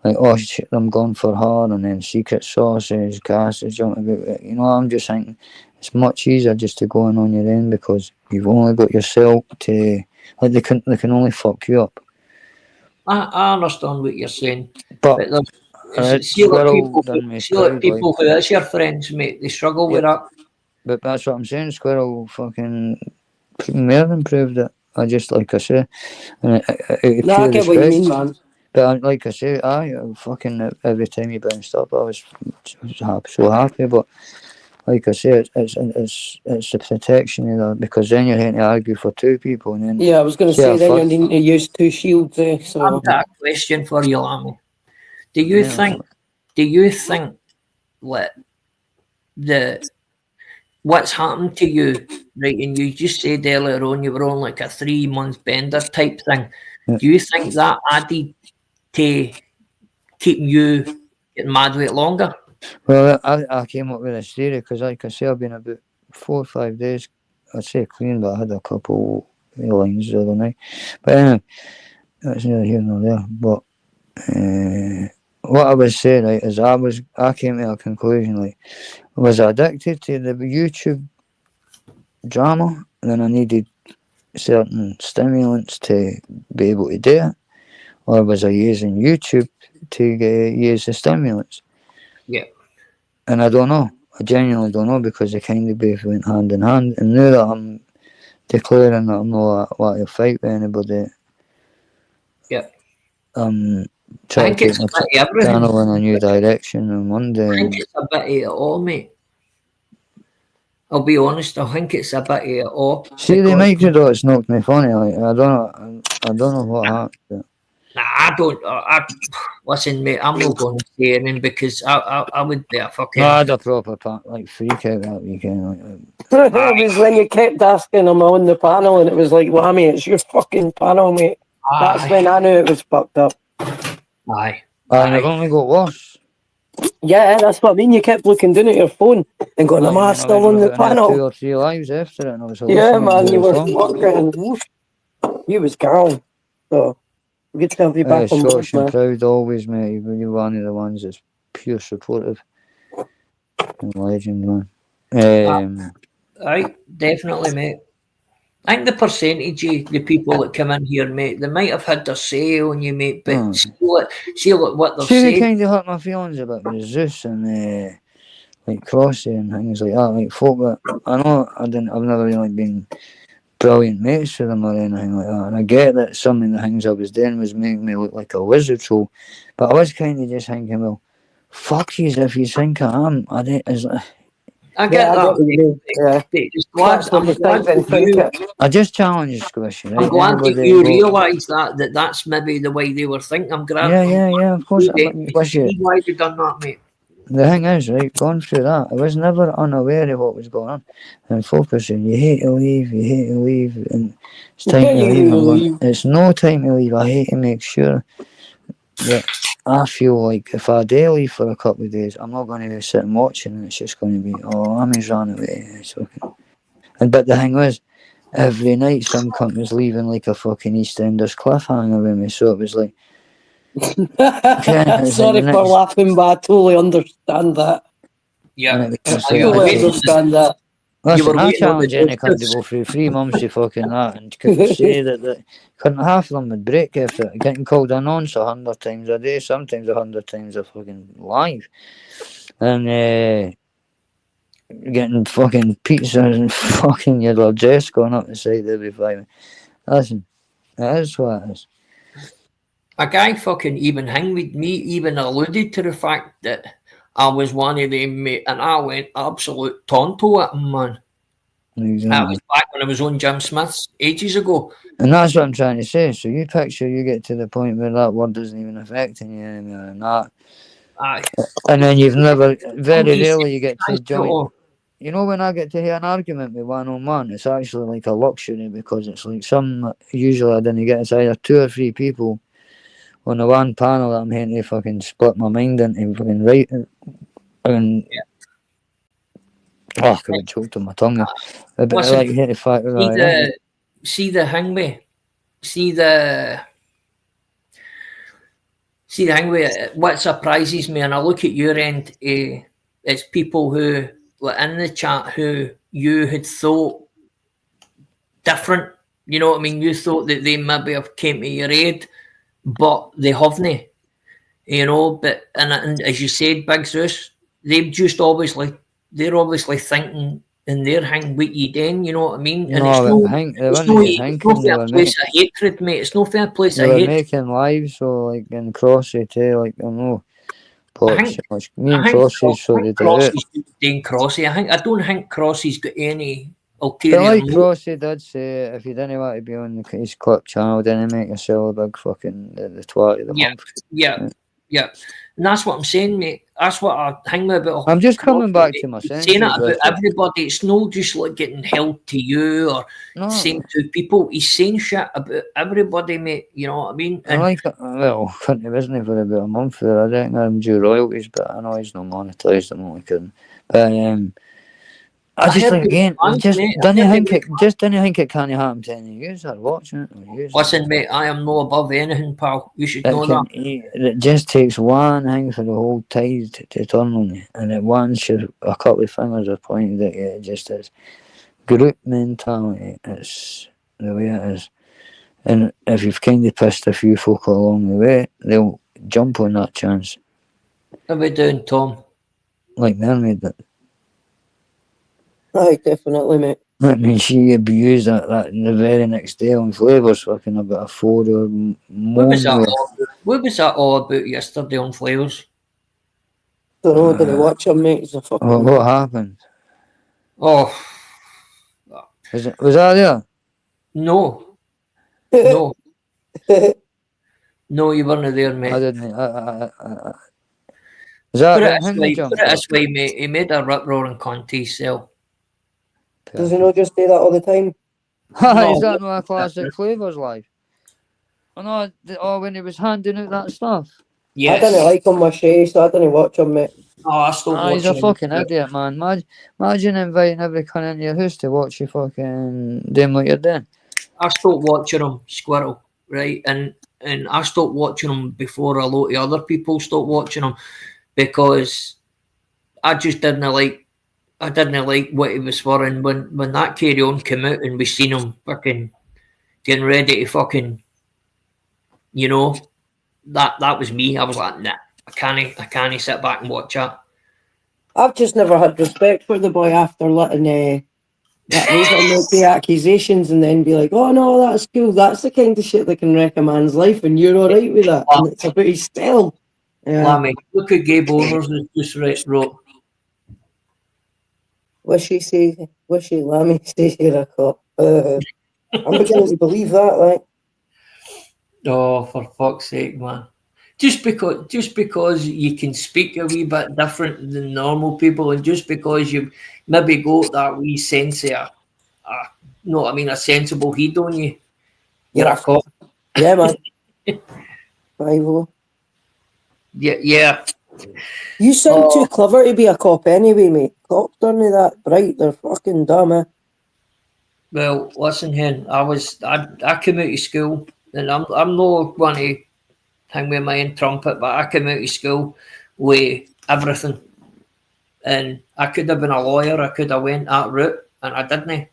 like, oh shit, I'm going for her, and then secret sauces, gases jumping about it. You know, I'm just thinking it's much easier just to go in on your own because you've only got yourself to like they can only fuck you up. I understand what you're saying, but see people who is your friends, mate, they struggle with that. But that's what I'm saying. Squirrel fucking more than proved it. I just like I say, and I get what you mean, man. But like I say, fucking every time you bounced up, I was so happy. But like I say, it's the protection of that because then you're having to argue for two people, and then I was going to say then you're needing to use two shields. So I've got a question for you, Lammy. Do you think what's happened to you, right? And you just said earlier on you were on like a 3-month bender type thing. Yeah. Do you think that added to keeping you getting mad with it longer? Well, I came up with this theory because, like I say, I've been about 4 or 5 days. I'd say clean, but I had a couple lines the other night. But anyway, that's neither here nor there. But what I was saying, right, is I came to a conclusion, like, I was addicted to the YouTube drama, and then I needed certain stimulants to be able to do it, or was I using YouTube to use the stimulants? Yeah. And I don't know. I genuinely don't know because they kind of both went hand in hand. And now that I'm declaring that I'm not want to fight with anybody, trying to take my channel in a new direction on Monday. I think it's a bit of it all, mate. I'll be honest, I think it's a bit of it all. See, the microdots knocked me funny. Like, I don't know what happened. Nah, I don't. Listen, mate, I'm not going to say anything because I would be a fucking. I had a proper freak out that weekend. It was when you kept asking him on the panel, and it was like, well, I mean, it's your fucking panel, mate. That's when I knew it was fucked up. Aye. And it only got worse. Yeah, that's what I mean. You kept looking down at your phone and going, am I still on the panel? 2 or 3 lives after it, and I was man, you were fucking. You was gone. So. Good to have you back on board, man. Proud always, mate. You're one of the ones that's pure supportive and legend, man. Right, definitely, mate. I think the percentage of the people that come in here, mate, they might have had their say on you, mate, but see what they're saying. They kind of hurt my feelings about Zeus and like Crossy and things like that. Like folk that I know I've never really been brilliant mates with them or anything like that. And I get that some of the things I was doing was making me look like a wizard. So, but I was kind of just thinking, well, fuck you if you think I am. I don't. I get I that. get what you mean. Yeah. Glad, That's what I'm you glad think and that think you. it. I just challenge Squishy, right? I'm glad that Anybody you go, realise that that's maybe the way they were thinking. I'm glad. yeah, of course. Squishy. See why they done that, mate. The thing is, right, going through that, I was never unaware of what was going on. And focusing, you hate to leave, and it's time to leave. I'm going, it's no time to leave. I hate to make sure that I feel like if I do leave for a couple of days, I'm not going to be sitting watching and it's just going to be, oh, Ami's ran away. It's okay. But the thing was, every night some cunt was leaving like a fucking EastEnders cliffhanger with me. So it was like, Sorry for laughing, but I totally understand that. Yeah, and it was I totally understand that. Listen, I challenge any cunt to go through 3 months of fucking that and could say that couldn't half of them would break after getting called a nonce 100 times a day, sometimes 100 times a fucking live. And getting fucking pizza and fucking your dress going up the side every 5 minutes. Listen, it is what it is. A guy fucking even hang with me, even alluded to the fact that I was one of them, mate, and I went absolute tonto at him, man. Exactly. That was back when I was on Jim Smith's ages ago. And that's what I'm trying to say. So you picture you get to the point where that word doesn't even affect you anymore and that. Aye. And then you've never, very rarely you get to join. You know, when I get to hear an argument with one-on-one, it's actually like a luxury because it's like usually I didn't get, it's either 2 or 3 people on the one panel that I'm here to fucking split my mind into fucking right. And I could have choked on my tongue there. But Listen, I like here to fight with that. See the hangway. See the hangway. What surprises me, and I look at your end, it's people who, like in the chat, who you had thought different. You know what I mean? You thought that they maybe have came to your aid, but they haven't. You know, but and as you said, Big Zeus, they're obviously thinking in their hang what you doing, you know what I mean? And it's no fair place of hatred, mate. It's no fair place of hatred. They were making lives, so like in Crossy too, like I know. Me and Crossy's so they do it. Doing Crossy. I don't think Crossy's got any ulterior. But like Crossy did say, if you didn't want to be on his clip channel, then make yourself a big fucking the twat of the month. Yeah. And that's what I'm saying, mate. That's what I hang about. I'm just coming back to my senses. Saying it about everybody. It's not just like getting held to you or saying to people. He's saying shit about everybody, mate. You know what I mean? And couldn't have isn't for about a month there. I don't know him due royalties, but I know he's not monetised them only couldn't. But I just think again, didn't think it can't happen to any of you that are watching it. Listen, mate, I am no above anything, pal. You should know that. It just takes one thing for the whole tide to turn on you, and at once a couple of fingers are pointed at you. It just is group mentality. It's the way it is, and if you've kind of pissed a few folk along the way, they'll jump on that chance. What are we doing, Tom? Like Mermaid did. Aye, definitely, mate. I mean, she abused that the very next day on Flavours, fucking about a 4 or more. What was that all about yesterday on Flavours? Don't know, didn't watch him, mate. He's a fucking... What happened? Oh. Was that there? No. No, you weren't there, mate. I didn't. Is that put it this way, mate. He made a rip-roaring cunt to himself. Does he not just do that all the time? Is that not a classic Flavours live? When he was handing out that stuff. Yes. I didn't like him with Shay, so I didn't watch him, mate. I still watch him. He's a fucking idiot, man. Imagine inviting every cunt into your house to watch you fucking doing what you're doing. I stopped watching him, Squirrel, right? And I stopped watching him before a lot of other people stopped watching him because I just didn't like what he was for. And when that Carry On came out and we seen him fucking getting ready to fucking, you know, that was me. I was like, nah, I can't sit back and watch that. I've just never had respect for the boy after letting that Rover make the accusations and then be like, oh no, that's cool. That's the kind of shit that can wreck a man's life, and you're all right with that. And it's about his style. Yeah. Lammy, look at Gabe Owners has just wrote. Wishy Lammy says you're a cop. I'm beginning to believe that, like. Oh, for fuck's sake, man. Just because you can speak a wee bit different than normal people, and just because you maybe got that wee sense of a sensible heat on you, you're a cop. Yeah, man. Rival. Yeah. You sound too clever to be a cop anyway, mate. Cops aren't that bright, they're fucking dumb, eh? Well, listen, Hen, I came out of school, and I'm not going to hang with my own trumpet, but I came out of school with everything. And I could have been a lawyer, I could have went that route, and I didn't.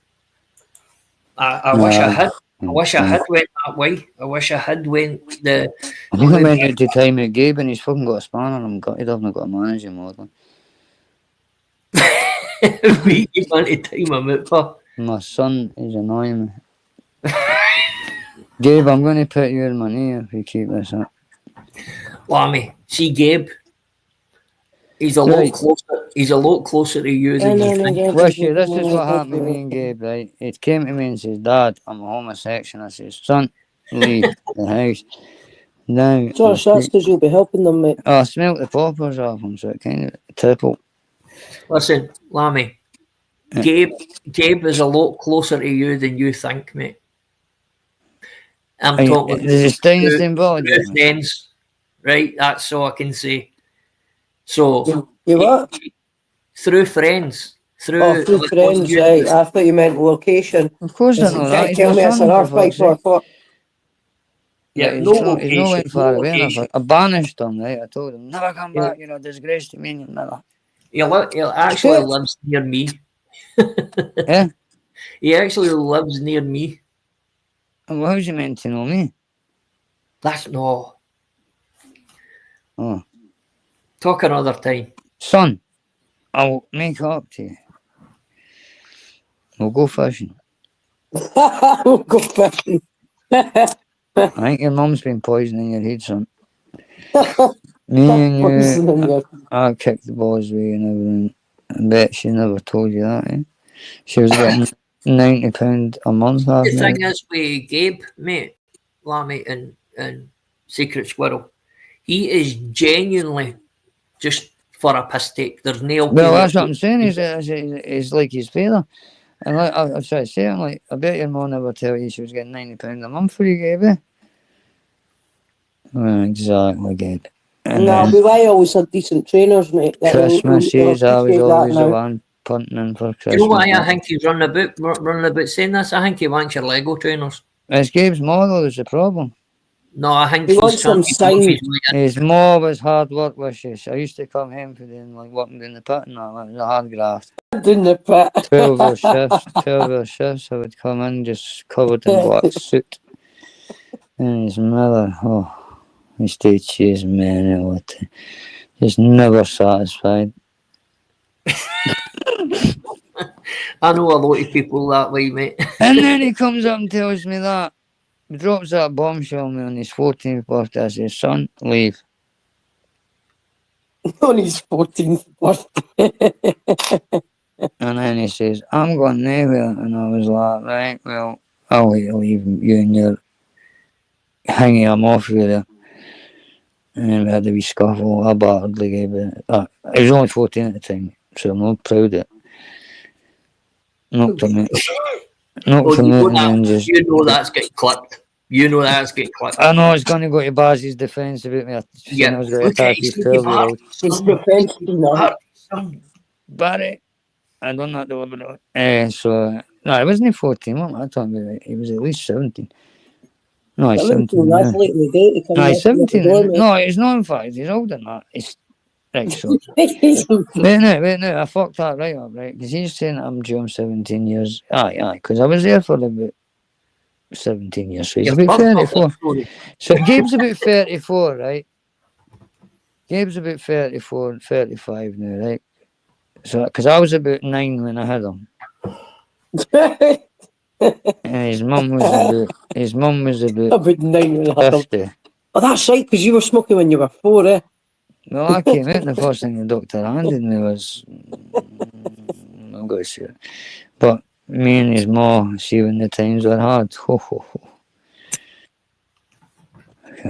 I wish I had. I wish I had went that way. I wish I had went the I think I went out to time with Gabe and he's fucking got a spanner and he doesn't got a manager model. we want to time him out for. My son is annoying me. Gabe, I'm going to put you in my knee if you keep this up. Lammy, see Gabe. He's a lot closer. He's a lot closer to you than you think. This is what happened with me and Gabe, right? It came to me and says, Dad, I'm a homosexual. I says, son, leave the house. Now, Josh, that's because you'll be helping them, mate. I smelt the poppers off him, so it kind of tripled. Listen, Lammy, Gabe is a lot closer to you than you think, mate. I'm talking there's things involved. Friends, right? That's all I can say. So you what? Through friends. Through friends, right? I thought you meant location. Of course I know that. Tell me it's an earth pipe or what? Yeah, he's not went far away enough. I banished him, right? I told him, never come back, you're a disgrace to me, never. He actually lives near me. Yeah? He actually lives near me. Well, how's you meant to know me? That's no. Oh. Talk another time. Son, I'll make up to you. We'll go fishing. We'll go fishing. I think your mum's been poisoning your head, son. Me and you, I kicked the balls with you and everything. I bet she never told you that, eh? She was getting £90 a month. The thing is with Gabe, mate, Lammy and Secret Squirrel, he is genuinely just for a piss take. There's no. Well, that's what I'm saying. He's like his father. And like I was trying to say, I'm like, I bet your mum never tell you she was getting £90 a month for you, Gabe. Eh? Well, exactly, Gabe. No, I always had decent trainers, mate. Christmas is I was always the one punting in for Christmas. You know why I think he's running about saying this? I think he wants your Lego trainers. It's Gabe's model is the problem. No, I think he wants some sign. His mom was hard work wishes. I used to come home for them, like working in the pit and all that. It was a hard graft. In the pit. 12-hour shifts. I would come in just covered in black suit. And his mother, he stayed chasing me and all that. Just never satisfied. I know a lot of people that way, mate. And then he comes up and tells me that. He drops that bombshell on me on his 14th birthday. I says, son, leave. On his 14th birthday. And then he says, I'm going nowhere. And I was like, right, well, I'll leave you and your hanging him off with you. And then we had a wee scuffle. I battered the guy. He was only 14 at the time, so I'm not proud of it. Knocked him out. Knocked him out and just... You know that's getting clipped. I know it's going to go to Baz's defence about me. I was going to attack his 12-year-old. His defence is not. Barry, I don't know what about it. So, no, he wasn't 14. What am I talking about? He was at least 17. No, he's 17. No, he's 17. No, he's not, in fact. He's older than that. He's right, so. Wait, no. I fucked that right up, right? Because he's saying that I'm due him 17 years. Aye, because I was there for about 17 years. So he's about 34. So Gabe's about 34, right? Gabe's about 34, 35 now, right? So, because I was about 9 when I had him, and his mum was about About 9 when I had them. 50. Oh, that's right, because you were smoking when you were 4, eh? Well, I came out, and the first thing the doctor handed me was, I'm going to say it, but me and his ma, see when the times were hard, ho ho ho.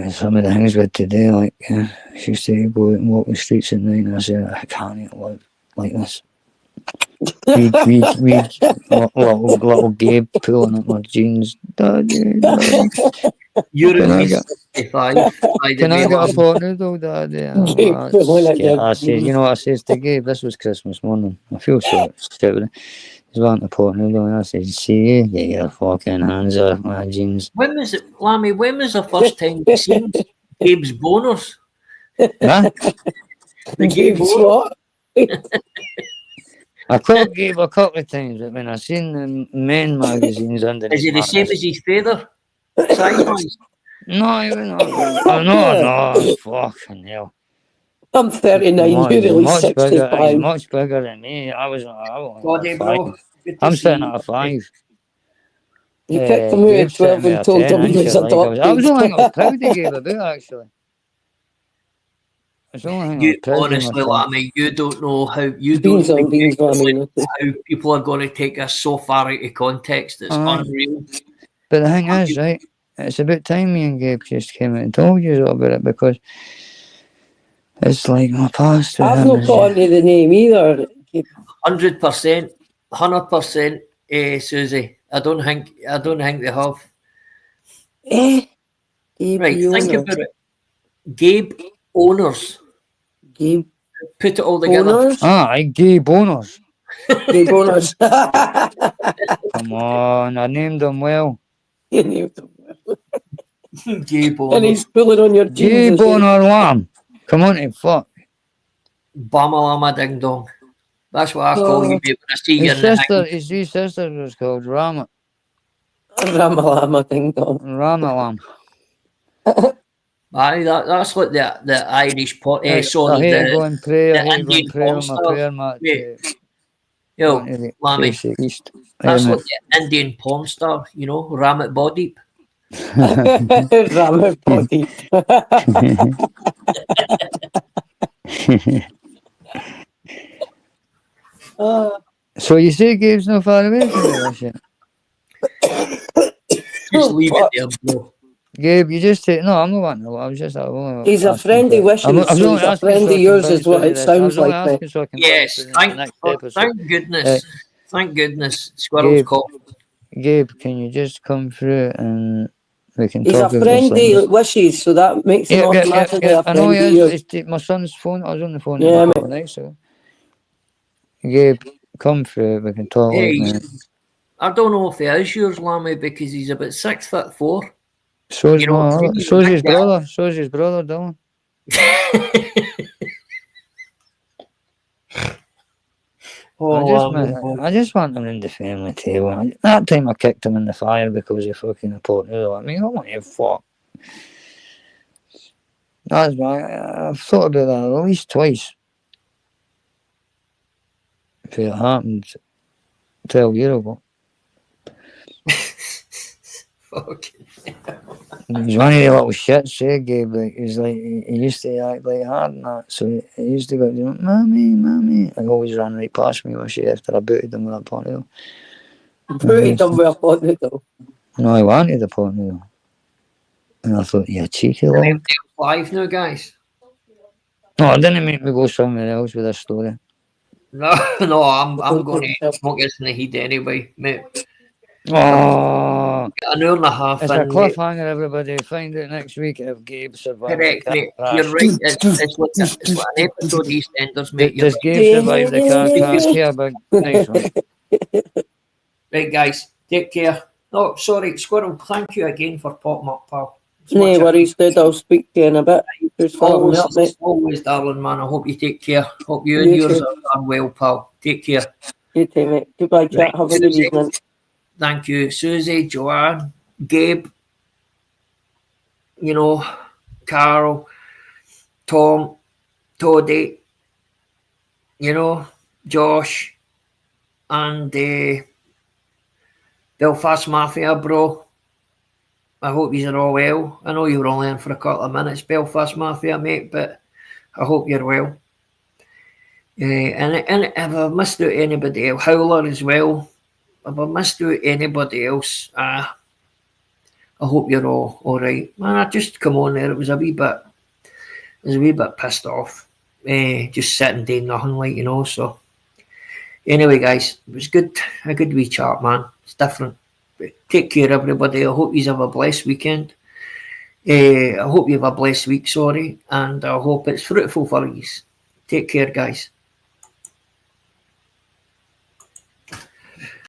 Some of the things we had to do, like, she used to go out and walk the streets at night, and I said, I can't live like this. We little Gabe pulling up my jeans. Daddy. You're Can at I least 65. Can I get a pot noodle, Daddy? Gabe pulling at your I said, you know what I says to Gabe? This was Christmas morning. I feel so stupid. He's wanting a pot noodle, and I said, see you, get your fucking hands off my jeans. When was it, Lammy? When was the first time you seen Gabe's boners? Huh? The Gabe Gabe's boners? what? I caught Gabe a couple of times, but when I seen the men magazines under Is his he the same as his father? Size-wise? No, he was not. No, fucking hell. I'm 39, you're really 65. He's much bigger than me. I was Body, at bro. 5. Good to I'm see sitting you. at a 5. You picked him out at Gabe's 12 sitting and at a told 10, him he ain't was you? Like, I was adopted. the only thing I was proud of Gabe about, actually. It's the only thing I was You proud of honestly, myself. Lammy, you don't know how you Beans don't on beans, Lammy. how people are going to take this so far out of context. It's Aye. unreal. But the thing is, right, it's about time me and Gabe just came out and told you all about it, because it's like my past with I've him not is... got onto the name either. 100%, 100%, Susie. I don't think they have. Gabe Right, the think owner. about it. Gabe owners. Gabe Put it all together. owners? Gabe owners. Gabe owners. Come on, I named them well. You named him. Gabe And owners. he's pulling on your jeans. Gabe as well. owner lamb. Come on, fuck. Bamalama ding dong. That's what I call you, mate, when I see you His in the sister, his three sisters was called Rama Ramalama ding dong. Lam. Aye, that's like the Irish pot. I Sorry, hate to go the and pray. I hate to go Indian and pray porn on my stars. prayer mat Mate, to yo, go into the Lammy, face of east. that's like the Indian porn star, you know, Ramit Body. Ramen body. So you say Gabe's not far away from me, this year? Just leave it there, bro. Gabe, you just take... No, I'm not wanting to... I was just... He's a friend of Wishes, so he's a friend of yours is what it sounds like. I was only asking so I can Yes, bounce through the next episode. thank goodness. Thank goodness. Squirrel's Gabe, call. Gabe, can you just come through and we can He's a talk about friend this? of Wishes, so that makes him automatically a I know friend of he yours. is. My son's phone. I was on the phone Yeah, a couple of nights ago. Gabe, come through. We can talk. Hey, like that. I don't know if he is yours, Lammy, because he's about 6'4". So's You know, so's his brother. So's his brother, Dylan. I just want him in the family table. That time I kicked him in the fire because he fucking a pot noodle. I mean, I want you fuck. That's why I've thought about that at least twice. If it happened 12 years ago. Fucking He's one of the little shits, Gabe. Like, he's like, he used to act like hard and that. So he used to go, Mommy. I always ran right past me after I booted him with a pot noodle. Booted him with a pot noodle. No, I wanted a pot noodle. And I thought, yeah, cheeky little. 5 now, guys. No, it didn't make me go somewhere else with this story. No, I'm going to smoke this in the heat anyway, mate. Oh, An hour and a half it's in, a cliffhanger, everybody. Find out next week if Gabe survives. Correct, mate. You're right. It's like an episode of EastEnders, mate. Does Gabe survive the car here? But next one. Right, guys. Take care. Oh, sorry, Squirrel. Thank you again for popping up, pal. No worries, dude. I'll speak to you in a bit. Always, darling, man. I hope you take care. Hope you and yours are well, pal. Take care. You too, mate. Goodbye, chat. Have a good evening. Thank you, Susie, Joanne, Gabe, you know, Carol, Tom, Toddy, you know, Josh, and Belfast Mafia, bro. I hope you're all well. I know you were only in for a couple of minutes, Belfast Mafia, mate, but I hope you're well. And if I missed out anybody else, Howler as well. If I missed out anybody else, I hope you're all right. Man, I just come on there. It was a wee bit pissed off. Just sitting doing nothing, like, you know. So anyway, guys, it was good. A good wee chat, man. It's different. But take care, everybody. I hope you have a blessed weekend. I hope you have a blessed week, sorry, and I hope it's fruitful for you. Take care, guys.